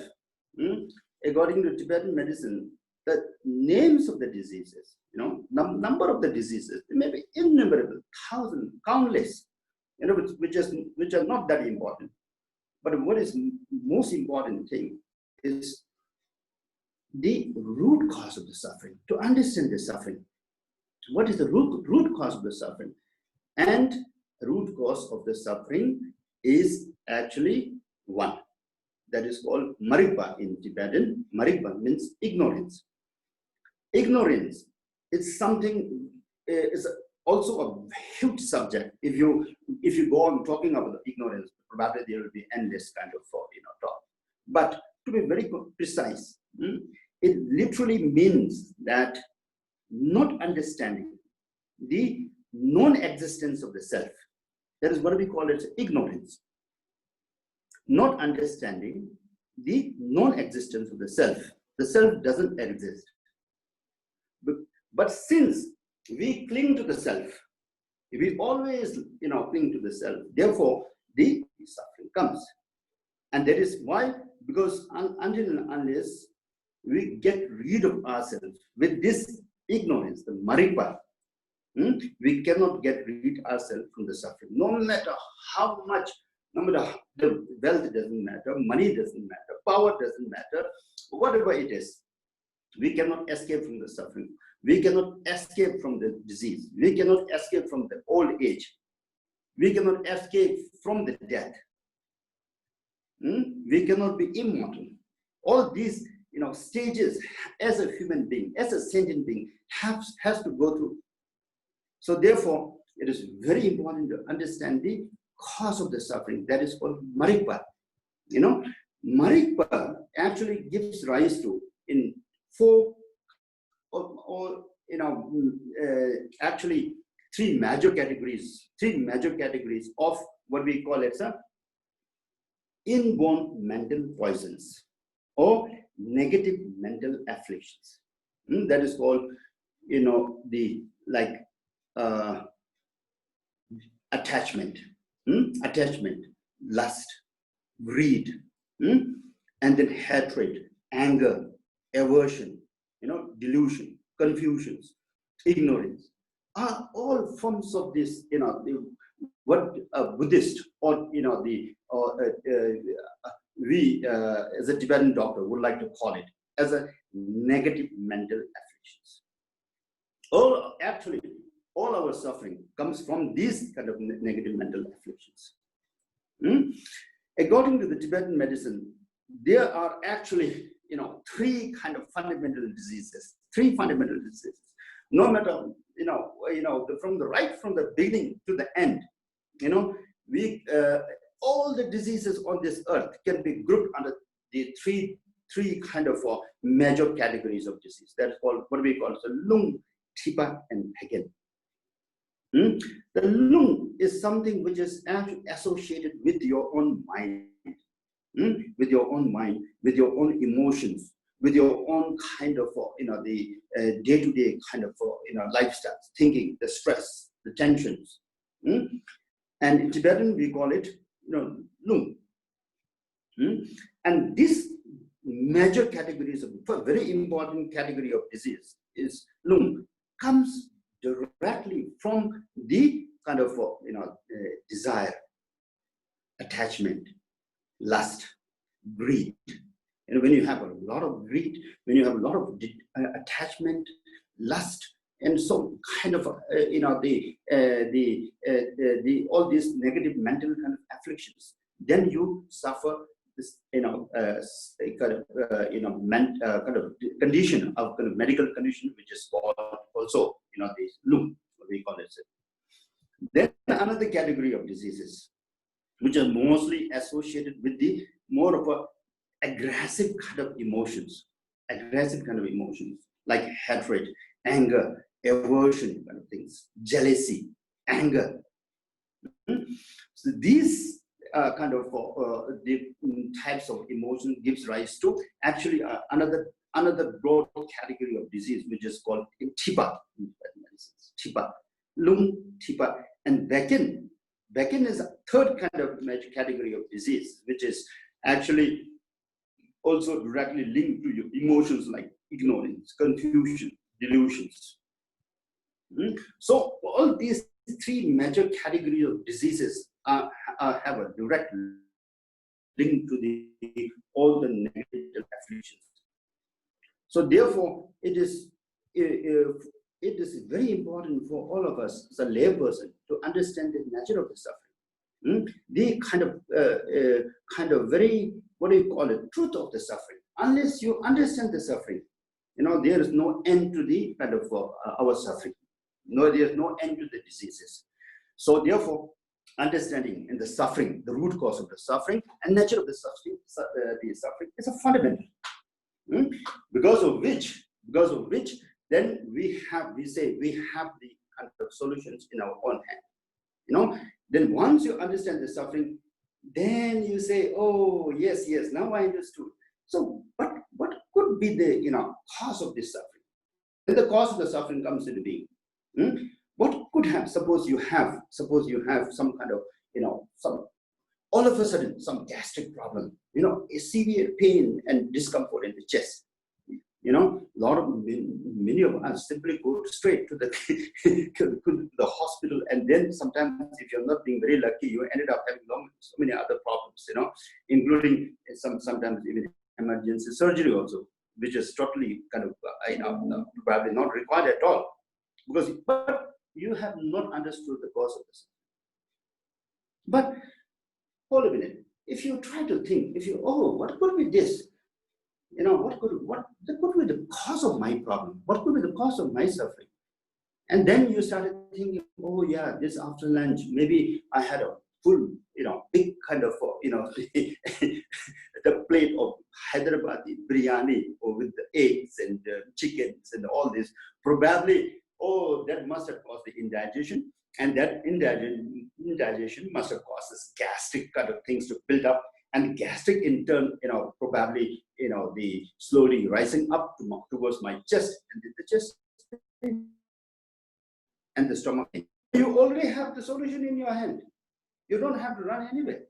According to Tibetan medicine, the names of the diseases, number of the diseases, they may be innumerable, thousands, countless, which are not that important. But what is most important thing is the root cause of the suffering. To understand the suffering, what is the root cause of the suffering? And root cause of the suffering is actually one. That is called marikpa in Tibetan. Marikpa means ignorance. Ignorance is something, is also a huge subject. If you go on talking about ignorance, probably there will be endless kind of talk. But to be very precise, it literally means that not understanding the non-existence of the self. That is what we call it, ignorance. Not understanding the non-existence of the self. The self doesn't exist. But since we cling to the self, we always cling to the self, therefore the suffering comes. And that is why, because until and unless we get rid of ourselves with this ignorance, the marikpa, we cannot get rid ourselves from the suffering. No matter how much, no matter the wealth doesn't matter, money doesn't matter, power doesn't matter, whatever it is, we cannot escape from the suffering. We cannot escape from the disease. We cannot escape from the old age. We cannot escape from the death. We cannot be immortal. All these stages as a human being, as a sentient being, has to go through. So therefore, it is very important to understand the cause of the suffering. That is called marikpa. Marikpa actually gives rise to in four actually three major categories of what we call it inborn mental poisons or negative mental afflictions. That is called the attachment, lust, greed, and then hatred, anger, aversion, delusion, confusions, ignorance, are all forms of this, what a Buddhist or we as a Tibetan doctor would like to call it as a negative mental afflictions. All our suffering comes from these kind of negative mental afflictions. According to the Tibetan medicine, there are actually three kind of fundamental diseases. No matter from the beginning to the end, we all the diseases on this earth can be grouped under the three kind of major categories of disease. That's called what we call lung, thipa, and pegen. The lung is something which is actually associated with your own mind, with your own emotions, with your own kind of the day-to-day kind of lifestyles, thinking, the stress, the tensions. And in Tibetan we call it lung. And this major categories of very important category of disease is lung comes directly from the kind of desire, attachment, lust, greed. And when you have a lot of greed, when you have a lot of attachment, lust, and so kind of all these negative mental kind of afflictions, then you suffer this kind of condition of kind of medical condition, which is called also the loom, what we call it. Then another category of diseases, which are mostly associated with the more of a aggressive kind of emotions, like hatred, anger, aversion kind of things, jealousy, anger. So these kind of the types of emotion gives rise to actually another broad category of disease, which is called Tipa, Tipa, lung, Tipa, and Becken. Becken is a third kind of category of disease, which is actually also directly linked to your emotions like ignorance, confusion, delusions. So all these three major categories of diseases have a direct link to all the negative afflictions. So therefore, it is very important for all of us as a layperson to understand the nature of the suffering. The kind of very, what do you call it, truth of the suffering. Unless you understand the suffering, there is no end to the kind of our suffering. No, there is no end to the diseases. So therefore, understanding in the suffering, the root cause of the suffering and nature of the suffering is a fundamental. Because of which, then we have the kind of solutions in our own hand. Then once you understand the suffering, then you say, oh yes, now I understood. So what could be the cause of this suffering? When the cause of the suffering comes into being, what could have? Suppose you have some kind of some all of a sudden some gastric problem, a severe pain and discomfort in the chest. Many of us simply go straight to the hospital, and then sometimes if you're not being very lucky, you ended up having so many other problems, including sometimes even emergency surgery also, which is totally kind of probably not required at all, but you have not understood the cause of this. But hold a minute, if you try to think, what could be this? What could be the cause of my problem? What could be the cause of my suffering? And then you started thinking, oh yeah, this after lunch, maybe I had a full, big kind of, the plate of Hyderabadi biryani or with the eggs and chickens and all this. Probably, that must have caused the indigestion. And that indigestion must have caused this gastric kind of things to build up. And gastric in turn, probably, the slowly rising up towards my chest, and the chest and the stomach. You already have the solution in your hand. You don't have to run anywhere.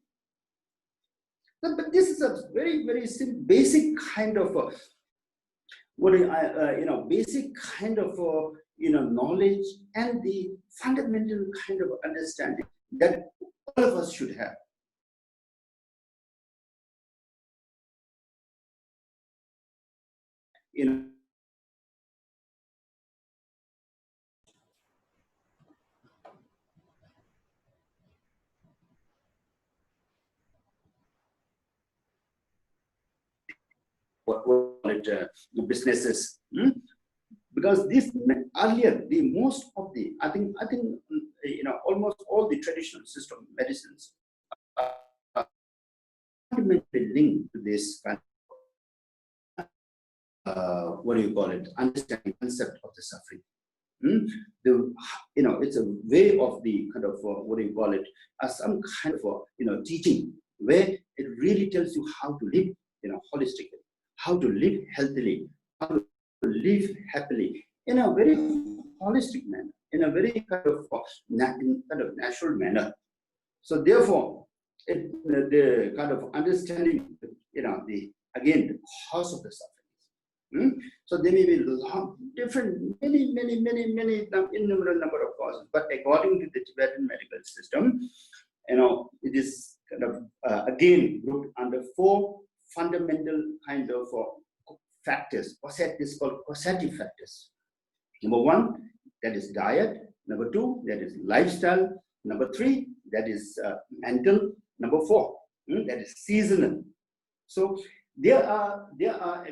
But this is a very, very simple, basic kind of basic kind of knowledge and the fundamental kind of understanding that all of us should have. Businesses, because this earlier most of the I think almost all the traditional system medicines are fundamentally linked to this kind of understanding concept of the suffering. It's a way of the kind of some kind of teaching where it really tells you how to live holistically, how to live healthily, how to live happily in a very holistic manner, in a very kind of natural manner. So therefore, the kind of understanding, the cause of the suffering, So there may be different, many, innumerable number of causes. But according to the Tibetan medical system, it is kind of again grouped under 4 fundamental kind of factors. This called causative factors. Number 1, that is diet. Number 2, that is lifestyle. Number 3, that is mental. Number 4, that is seasonal. So there are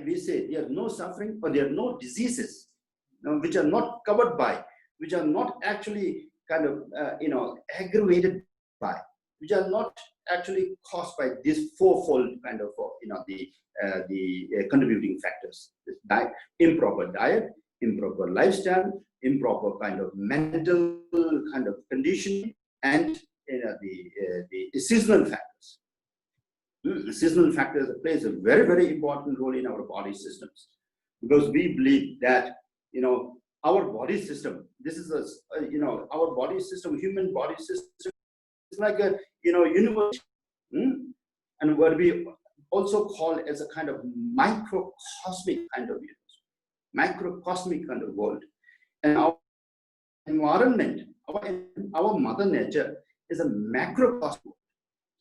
we say there are no suffering or there are no diseases which are not covered by, which are not actually kind of aggravated by, which are not actually caused by this 4-fold kind of the contributing factors: improper diet, improper lifestyle, improper kind of mental kind of conditioning, and the seasonal factors. Seasonal factors plays a very, very important role in our body systems, because we believe that our body system, this is our body system, human body system is like a universe, and what we also call as a kind of microcosmic kind of universe, microcosmic kind of world. And our environment, our mother nature is a macrocosm.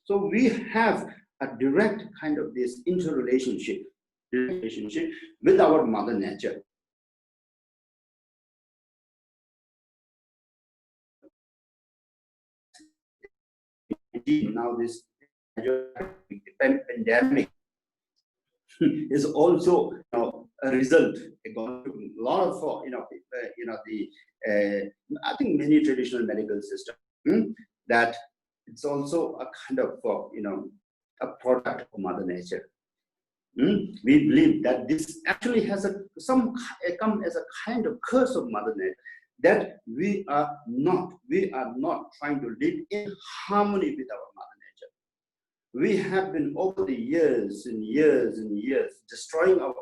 So we have a direct kind of this interrelationship with our mother nature. Now this pandemic is also a result. A lot of I think many traditional medical systems that it's also a kind of a product of Mother Nature. We believe that this actually has come as a kind of curse of Mother Nature, that we are not trying to live in harmony with our Mother Nature. We have been over the years and years and years destroying our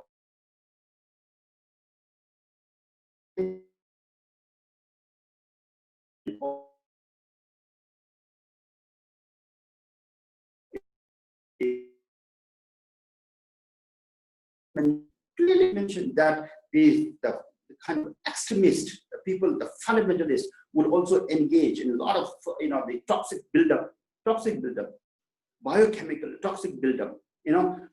clearly mentioned that the kind of extremist people, the fundamentalists, would also engage in a lot of the toxic buildup, biochemical toxic buildup,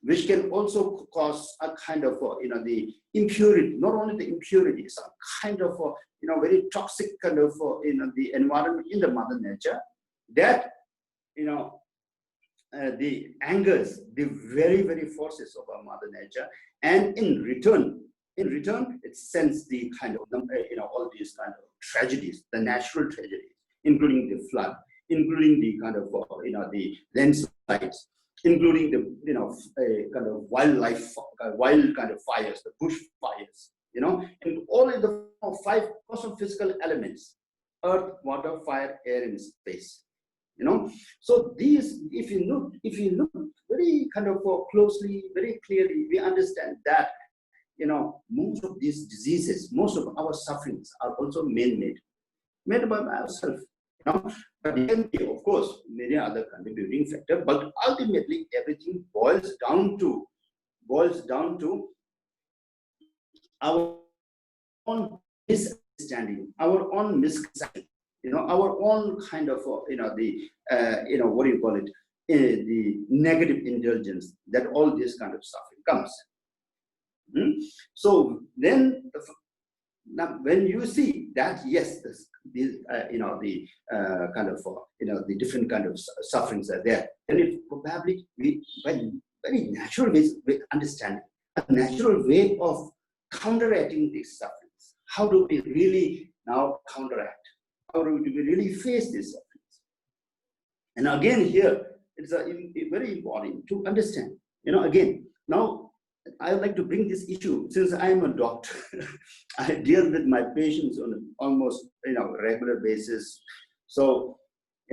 which can also cause a kind of the impurity, not only the impurity, some kind of very toxic kind of the environment in the Mother Nature that the angers the very, very forces of our Mother Nature, and in return it sends the kind of all these kind of tragedies, the natural tragedies, including the flood, including the kind of the landslides, including the kind of wild kind of fires, the bush fires, and all of the 5 cosmic physical elements: earth, water, fire, air, and space. So these, if you look very kind of closely, very clearly, we understand that most of these diseases, most of our sufferings are also made by ourselves. But there can be, of course, many other contributing factors, but ultimately everything boils down to our own misunderstanding, our own misconception, our own kind of what do you call it, the negative indulgence that all this kind of suffering comes. So then now when you see that, yes, the kind of the different kind of sufferings are there, then it probably by very natural ways we understand a natural way of counteracting these sufferings. How do we really now counteract? How do we really face these sufferings? And again, here it's very important to understand. Again, now I would like to bring this issue, since I am a doctor. I deal with my patients on an almost regular basis. So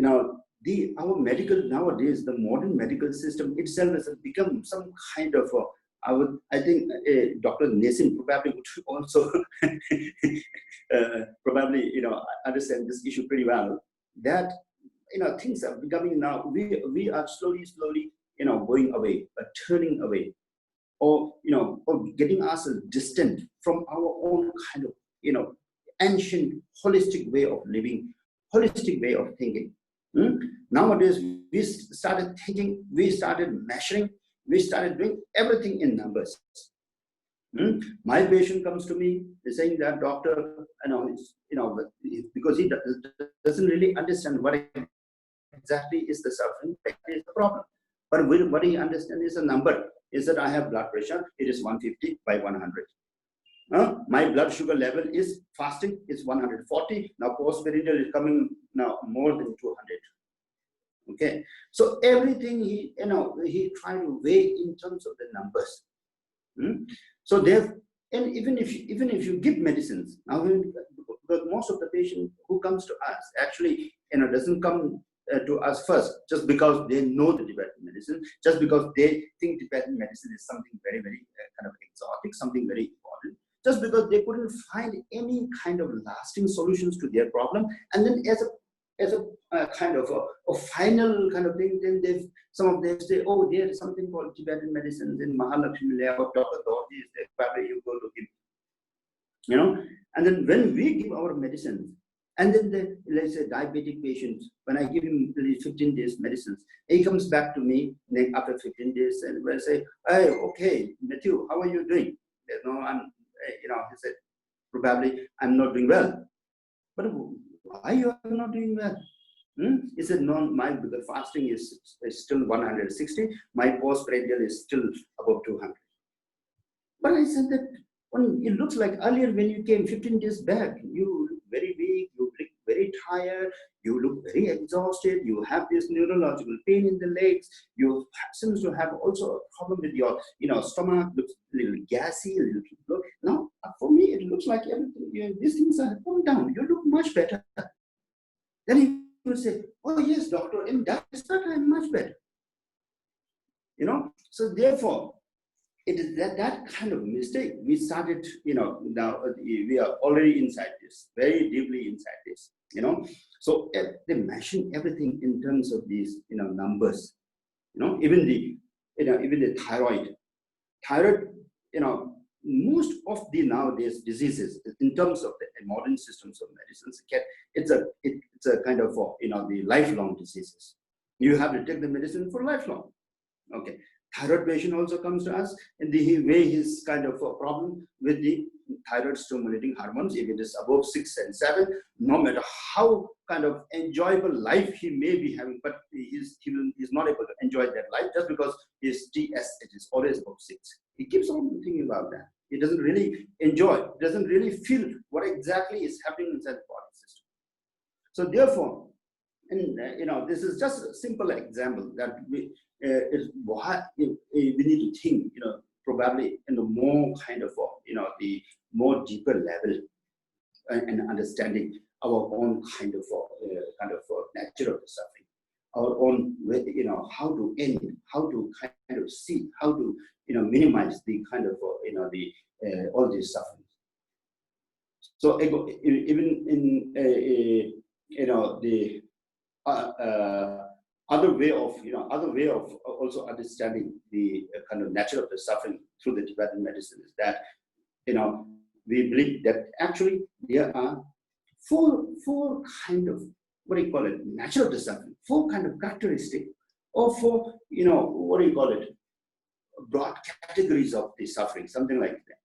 our medical nowadays, the modern medical system itself has become some kind of I think Dr. Nasim probably would also probably understand this issue pretty well. That things are becoming now. We are slowly going away, turning away or or getting ourselves distant from our own kind of ancient holistic way of living, holistic way of thinking. Nowadays we started thinking, we started measuring, we started doing everything in numbers. My patient comes to me saying that, doctor, because he doesn't really understand what exactly is the suffering, that is the problem. But what he understands is a number, is that I have blood pressure, it is 150 by 100. My blood sugar level is fasting, is 140. Now postprandial is coming now more than 200. Okay, so everything he tried to weigh in terms of the numbers. So there, and even if you give medicines now, because most of the patient who comes to us actually doesn't come to us first just because they know the Tibetan medicine, just because they think Tibetan medicine is something very, very kind of exotic, something very important, just because they couldn't find any kind of lasting solutions to their problem, and then as a kind of a final kind of thing, then some of them say, oh, there's something called Tibetan medicine in Mahalakshmi or Dr. Dorji is there, probably you go to him. And then when we give our medicines, and then let's say diabetic patients, when I give him 15 days medicines, he comes back to me after 15 days and will say, hey, okay, Matthew, how are you doing? I'm, he said, probably I'm not doing well. But why you are not doing well? He said, no, my fasting is still 160. My postprandial is still above 200. But I said that when it looks like earlier when you came 15 days back, you look very weak, you look very tired, you look very exhausted, you have this neurological pain in the legs, you seems to have also a problem with your stomach, looks a little gassy, a little low. Now, for me, it looks like everything, these things are going down. You look much better. Then he will say, oh yes, doctor, in that respect, I'm much better. So therefore, it is that kind of mistake we started, now we are already inside this, very deeply inside this, So they mention everything in terms of these, numbers, even the thyroid, most of the nowadays diseases in terms of the modern systems of medicines, it's a kind of, the lifelong diseases. You have to take the medicine for lifelong. Okay. Thyroid patient also comes to us, and the way his kind of a problem with the thyroid stimulating hormones, if it is above 6 and 7, no matter how kind of enjoyable life he may be having, but he's not able to enjoy that life just because his TSH is always above 6. He keeps on thinking about that. He doesn't really enjoy, doesn't really feel what exactly is happening inside the body system. So therefore, and this is just a simple example that we need to think, probably in the more kind of, the more deeper level and understanding our own kind of nature of the suffering, our own way, how to end, how to kind of see, how to minimize the kind of all these sufferings. So even in the other way of also understanding the kind of nature of the suffering through the Tibetan medicine is that we believe that actually there are four kind of, what do you call it, nature of the suffering, four kind of characteristic, or four broad categories of the suffering, something like that.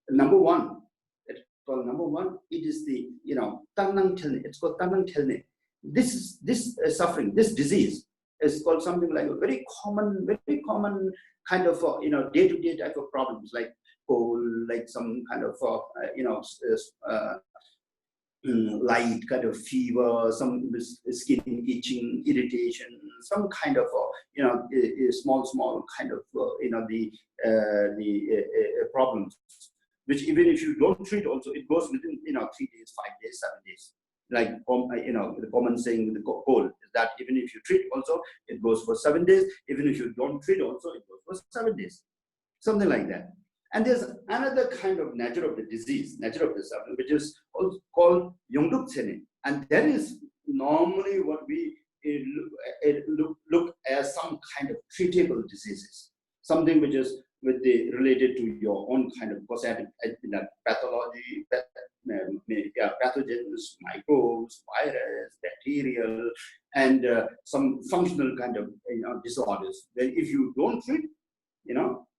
Number one, it is the Tanang Telne. It's called Tanang Telne. This suffering, this disease is called something like a very common kind of day-to-day type of problems, like cold, like some kind of light kind of fever, some skin itching, irritation, some kind of small kind of the problems, which even if you don't treat, also it goes within 3 days, 5 days, 7 days. Like the common saying with the cold is that even if you treat, also it goes for 7 days. Even if you don't treat, also it goes for 7 days, something like that. And there's another kind of nature of the disease, nature of the suffering, which is also called Yongduk Tsene. And that is normally what we look as some kind of treatable diseases, something which is with the related to your own kind of causative pathology, pathogens, microbes, virus, bacterial, and some functional kind of disorders. Then if you don't treat,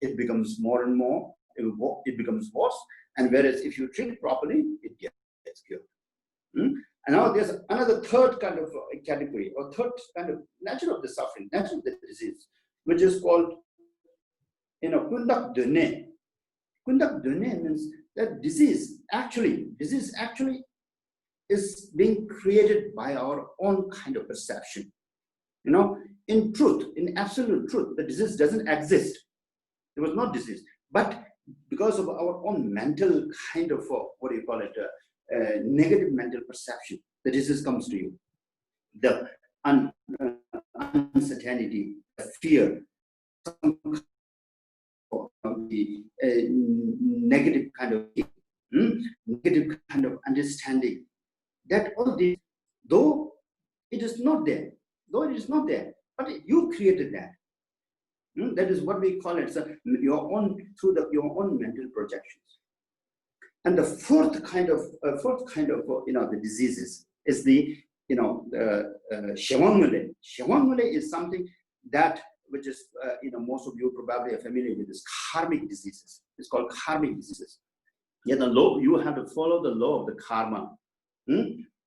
it becomes more and more, it becomes worse. And whereas if you treat properly, it gets cured. And now there's another third kind of category, or third kind of nature of the suffering, nature of the disease, which is called, conduct donné. Conduct donné means that disease actually is being created by our own kind of perception. In truth, in absolute truth, the disease doesn't exist. There was no disease, but because of our own mental kind of negative mental perception, the disease comes to you. The uncertainty, the fear, the negative kind of negative kind of understanding, that all this, though it is not there, but you created that. That is what we call it, your own mental projections. And the fourth kind of the diseases is the Shevangmule. Shevangmule is something that which is most of you probably are familiar with, is karmic diseases. It's called karmic diseases. Yeah, the law, you have to follow the law of the karma.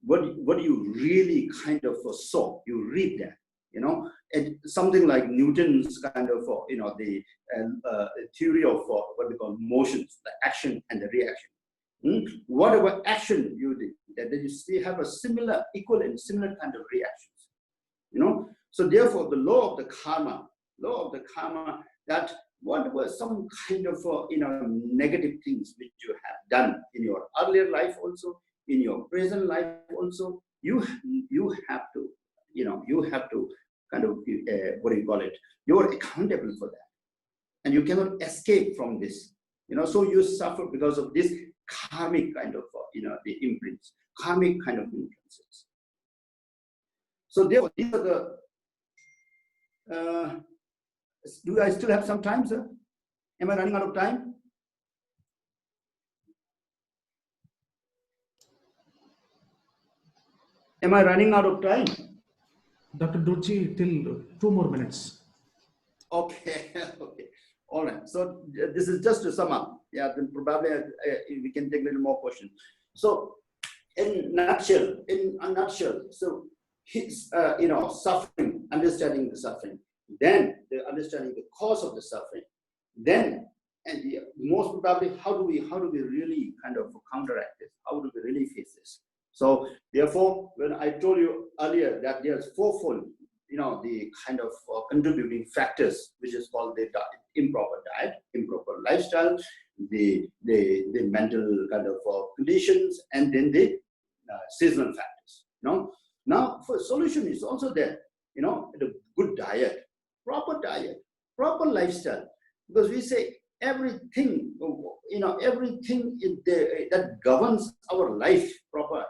What you really kind of sow, you read that. And something like Newton's kind of the theory of what we call motions, the action and the reaction. Whatever action you did, that you still have a similar, equal and similar kind of reactions. So therefore, the law of the karma, that what were some kind of negative things which you have done in your earlier life, also in your present life, also you have to kind of you're accountable for that, and you cannot escape from this. So you suffer because of this karmic kind of the imprints, karmic kind of influences. So therefore, these are the. Do I still have some time, sir? Am I running out of time? Am I running out of time? Dr. Durchi, till 2 more minutes. Okay, okay. All right. So this is just to sum up. Yeah, then probably we can take a little more questions. So in a nutshell, so his, suffering, understanding the suffering, then the understanding the cause of the suffering, then, and most probably, how do we really kind of counteract this? How do we really face this? So therefore, when I told you earlier that there's fourfold, the kind of contributing factors, which is called the improper diet, improper lifestyle, the mental kind of conditions, and then the seasonal factors. Now, for solution is also there. The good diet, proper lifestyle, because we say everything, everything in there that governs our life proper.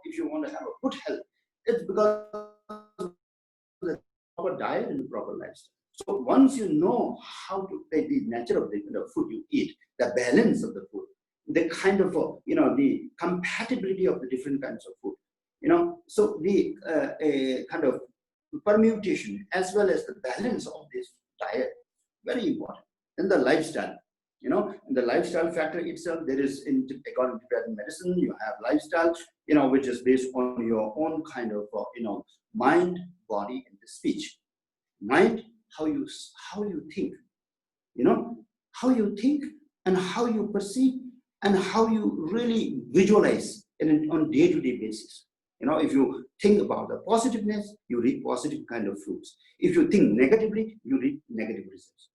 If you want to have a good health, it's because of the proper diet and the proper lifestyle. So once you know how to take the nature of the food you eat, the balance of the food, the kind of the compatibility of the different kinds of food, so the kind of permutation as well as the balance of this diet, very important. And the lifestyle, the lifestyle factor itself, there is according to Tibetan medicine, you have lifestyle, which is based on your own kind of mind, body, and the speech. Mind, how you think, how you think and how you perceive and how you really visualize on day-to-day basis. If you think about the positiveness, you reap positive kind of fruits. If you think negatively, you reap negative results.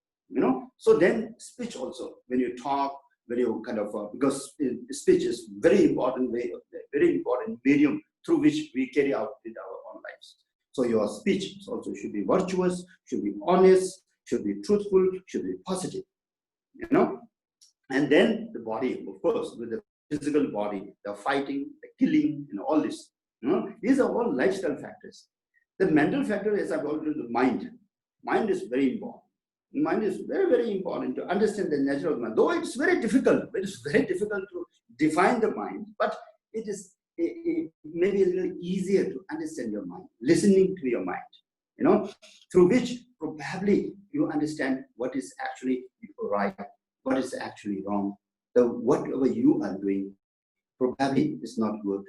So then speech also, when you talk, when you kind of because speech is very important medium through which we carry out with our own lives. So your speech also should be virtuous, should be honest, should be truthful, should be positive. And then the body, of course, with the physical body, the fighting, the killing, all this. These are all lifestyle factors. The mental factor is about the mind. Mind is very important. Mind is very, very important to understand the nature of the mind. Though it's very difficult, to define the mind, but it is maybe a little easier to understand your mind, listening to your mind, through which probably you understand what is actually right, what is actually wrong. Whatever you are doing probably is not good.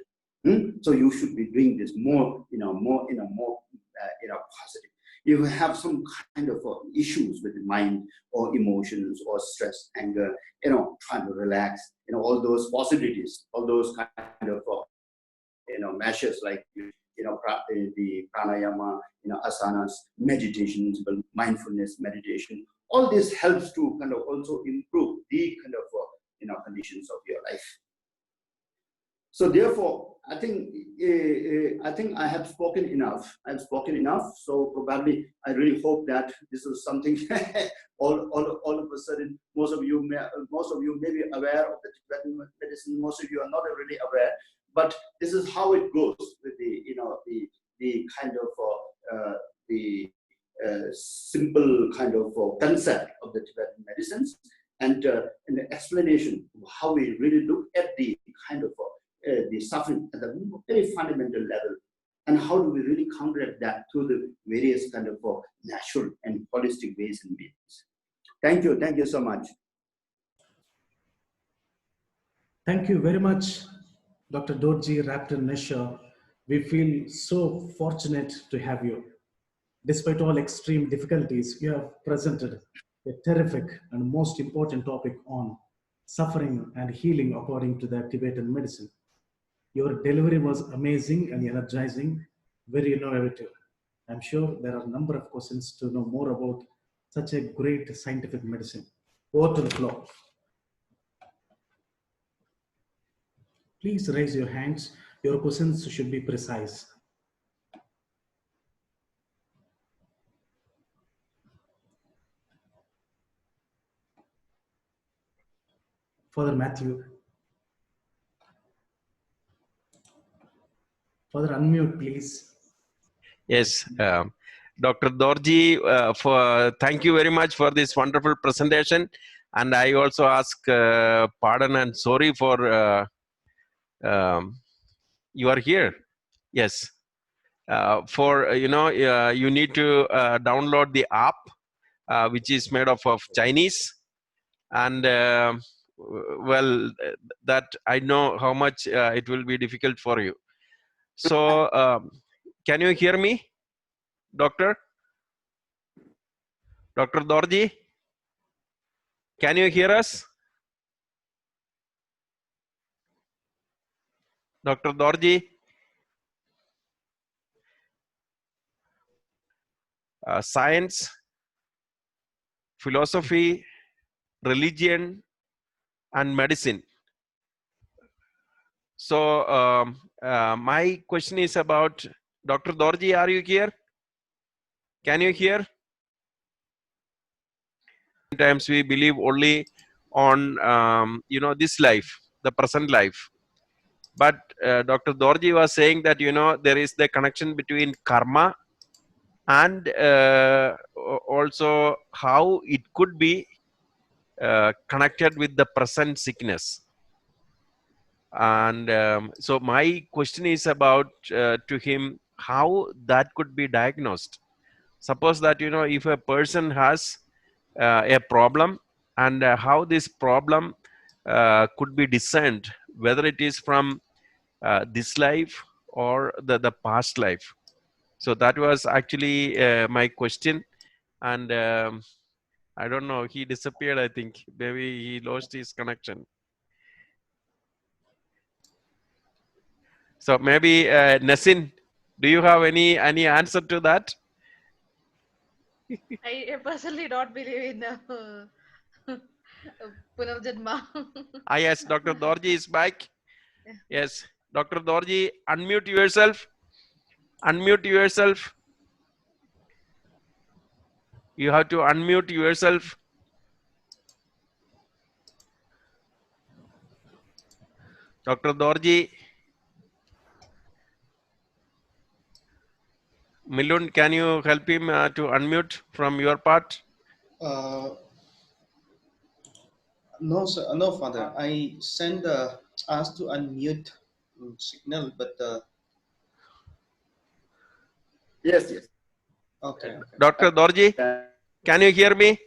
So you should be doing this more positive. You have some kind of issues with the mind or emotions or stress, anger, trying to relax, all those possibilities, all those kind of measures like the pranayama, asanas, meditations, mindfulness meditation. All this helps to kind of also improve the kind of conditions of your life. So therefore, I think I have spoken enough. So probably I really hope that this is something all of a sudden most of you may be aware of the Tibetan medicine. Most of you are not really aware, but this is how it goes with the kind of simple kind of concept of the Tibetan medicines and the explanation of how we really look at the kind of the suffering at a very fundamental level, and how do we really counteract that through the various kind of natural and holistic ways and means. Thank you so much. Thank you very much, Dr. Dorji Rapton Nisha. We feel so fortunate to have you. Despite all extreme difficulties, you have presented a terrific and most important topic on suffering and healing according to the Tibetan medicine. Your delivery was amazing and energizing, very innovative. I'm sure there are a number of questions to know more about such a great scientific medicine. Over to the floor. Please raise your hands. Your questions should be precise. Father Matthew. Father, unmute, please. Yes, Dr. Dorji, thank you very much for this wonderful presentation. And I also ask pardon and sorry for you are here. Yes. You need to download the app, which is made up of Chinese. And that I know how much it will be difficult for you. So can you hear me, Dr. Dorji? Can you hear us? Dr. Dorji? Science, philosophy, religion, and medicine. So my question is about Dr. Dorji, are you here? Can you hear? Sometimes we believe only on this life, the present life. But Dr. Dorji was saying that there is the connection between karma and also how it could be connected with the present sickness. And so my question is about to him how that could be diagnosed. Suppose that if a person has a problem, and how this problem could be discerned, whether it is from this life or the past life. So that was actually my question. And I don't know, he disappeared. I think maybe he lost his connection. So maybe Nasin, do you have any answer to that? I personally don't believe in Punarjanma. Yes, Dr. Dorji is back. Yes, Dr. Dorji, unmute yourself. Unmute yourself. You have to unmute yourself. Dr. Dorji. Milun, can you help him to unmute from your part? No, sir, no, Father. I send asked to unmute signal, but Yes, yes. okay, okay. Dr. Dorji, can you hear me?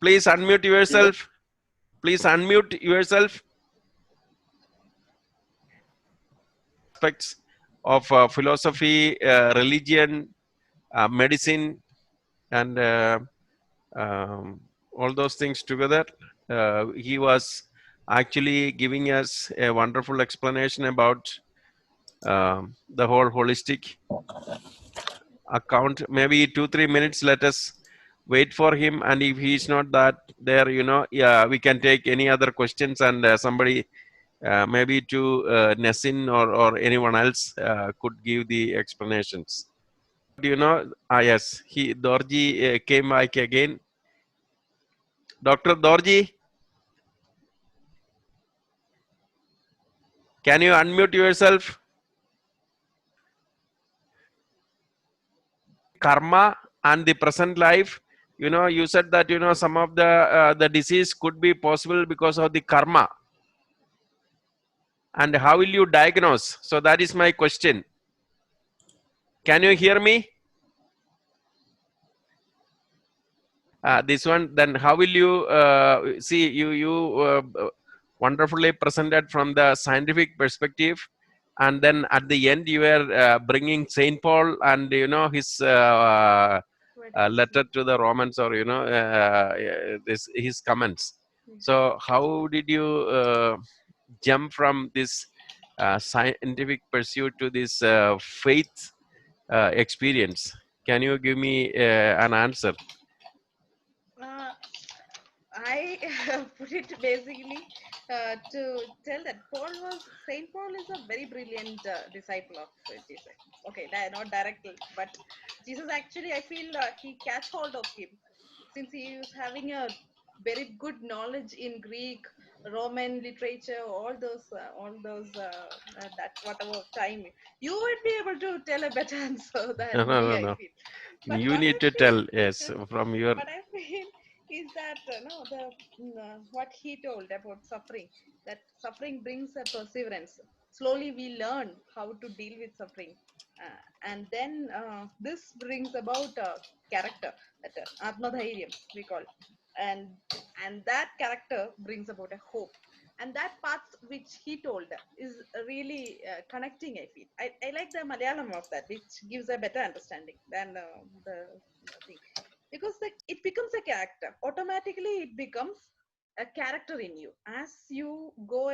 Please unmute Yes. yourself. Please unmute yourself. Aspects of philosophy, religion, medicine, and all those things together. He was actually giving us a wonderful explanation about the whole holistic account. Maybe 2-3 minutes. Let us wait for him, and if he is not that there, yeah, we can take any other questions, and somebody maybe to Nessin or anyone else could give the explanations. Yes, Dorji came back again. Dr. Dorji, can you unmute yourself? Karma and the present life. You said that some of the disease could be possible because of the karma. And how will you diagnose? So that is my question. Can you hear me? This one, then how will you see you wonderfully presented from the scientific perspective, and then at the end you were bringing Saint Paul and his letter to the Romans, or his comments. So how did you jump from this scientific pursuit to this faith experience? Can you give me an answer? I put it basically to tell that Saint Paul is a very brilliant disciple of Jesus. Okay, not directly, but Jesus actually, I feel he catch hold of him, since he is having a very good knowledge in Greek, Roman literature, all those that whatever time you would be able to tell a better answer No, than no, me, no, I no. feel. But You what I need to tell, yes, feel, from your. what I feel is that no, what he told about suffering, that suffering brings a perseverance. Slowly we learn how to deal with suffering, and then this brings about character, that atmadhairyam we call, and and that character brings about a hope. And that path which he told is really connecting, I feel. I like the Malayalam of that, which gives a better understanding than the thing, because it becomes a character automatically. It becomes a character in you as you go,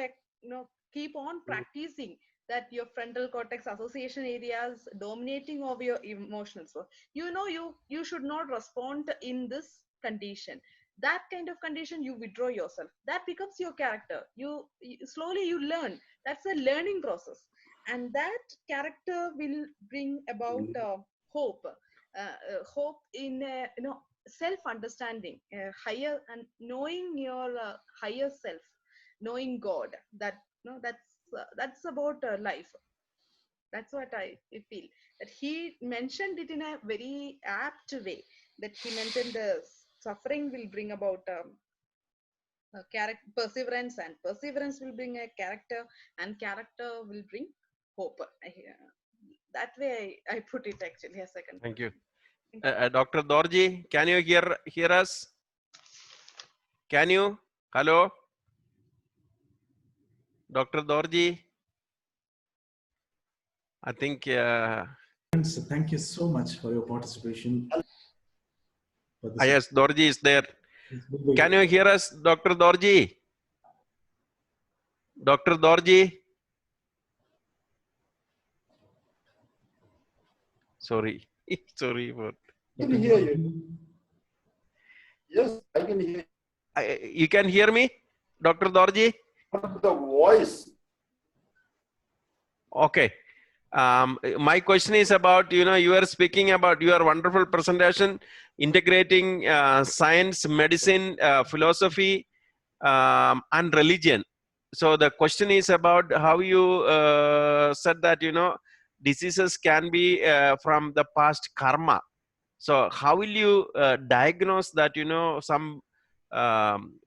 keep on practicing, that your frontal cortex association areas dominating over your emotions. So you should not respond in this condition. That kind of condition, you withdraw yourself. That becomes your character. You slowly you learn. That's a learning process, and that character will bring about hope. Hope in self understanding, higher, and knowing your higher self, knowing God. That no that's about life. That's what I feel, that he mentioned it in a very apt way, that he mentioned the suffering will bring about character perseverance, and perseverance will bring a character, and character will bring hope. That way I put it actually as a Thank you. conclusion. Thank you. Dr. Dorji, can you hear us? Can you? Hello? Dr. Dorji? I think. Friends, thank you so much for your participation. For this, Yes, Dorji is there. this will be- Can you hear us, Dr. Dorji? Dr. Dorji? Sorry. Sorry for. I can hear you. Yes, I can hear You can hear me, Dr. Dorji? the voice. Okay. My question is about, you are speaking about your wonderful presentation, integrating science, medicine, philosophy, and religion. So the question is about how you said that, diseases can be from the past karma. So how will you diagnose that, you know, some um,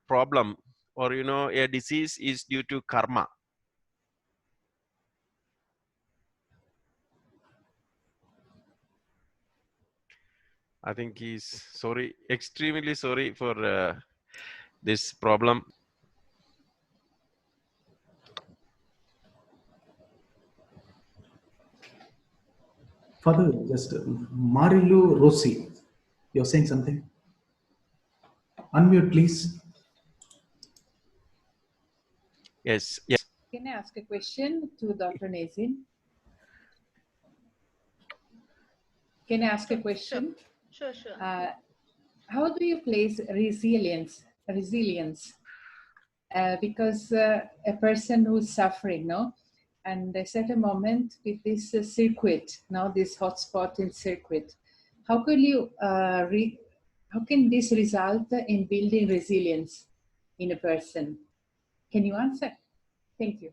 problem or, you know, a disease is due to karma? I think he's sorry, extremely sorry for this problem. Father, just Marilu Rossi, you're saying something? Unmute, please. Yes. Can I ask a question to Dr. Nazin? Can I ask a question? Sure. How do you place resilience? Because a person who's suffering, no, and a certain moment with this circuit, now this hotspot in circuit, how could you how can this result in building resilience in a person? Can you answer? Thank you.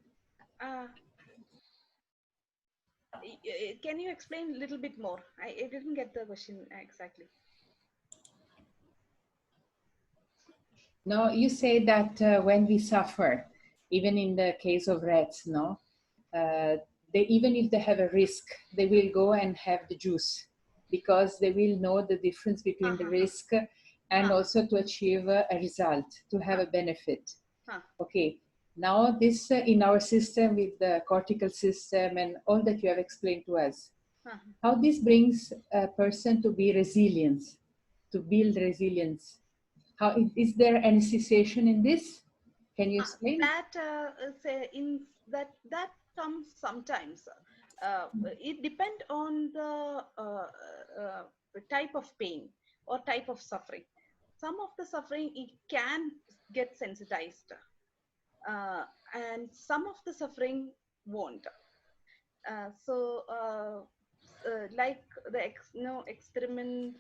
Can you explain a little bit more? I didn't get the question exactly. No, you say that when we suffer, even in the case of rats, no, they, even if they have a risk, they will go and have the juice because they will know the difference between the risk and also to achieve a result, to have a benefit. Okay, now this in our system with the cortical system and all that you have explained to us, how this brings a person to be resilient, to build resilience. How is there any cessation in this? Can you explain? That comes sometimes. It depends on the type of pain or type of suffering. Some of the suffering it can get sensitized, and some of the suffering won't. Like the experiment,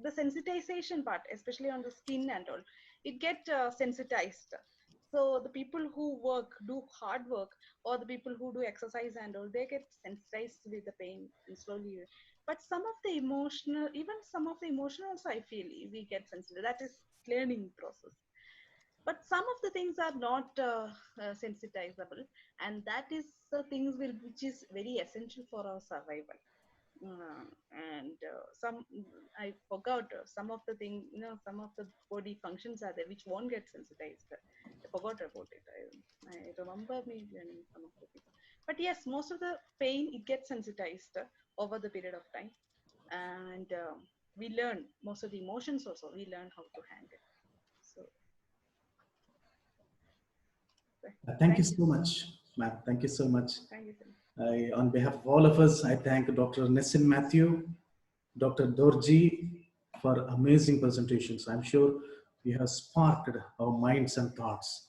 the sensitization part, especially on the skin and all, it get sensitized. So the people who do hard work, or the people who do exercise and all, they get sensitized with the pain and slowly. But some of the emotional, even some of the emotionals, I feel we get sensitive. That is learning process. But some of the things are not sensitizable, and that is the things which is very essential for our survival. And some I forgot some of the thing, some of the body functions are there which won't get sensitized. I forgot about it. I remember me learning some of the things, but yes, most of the pain it gets sensitized over the period of time, and we learn most of the emotions also. We learn how to handle. So Thank you so much, ma'am. Thank you so much. Thank you, sir. On behalf of all of us, I thank Dr. Nessin Matthew, Dr. Dorji for amazing presentations. I'm sure you have sparked our minds and thoughts.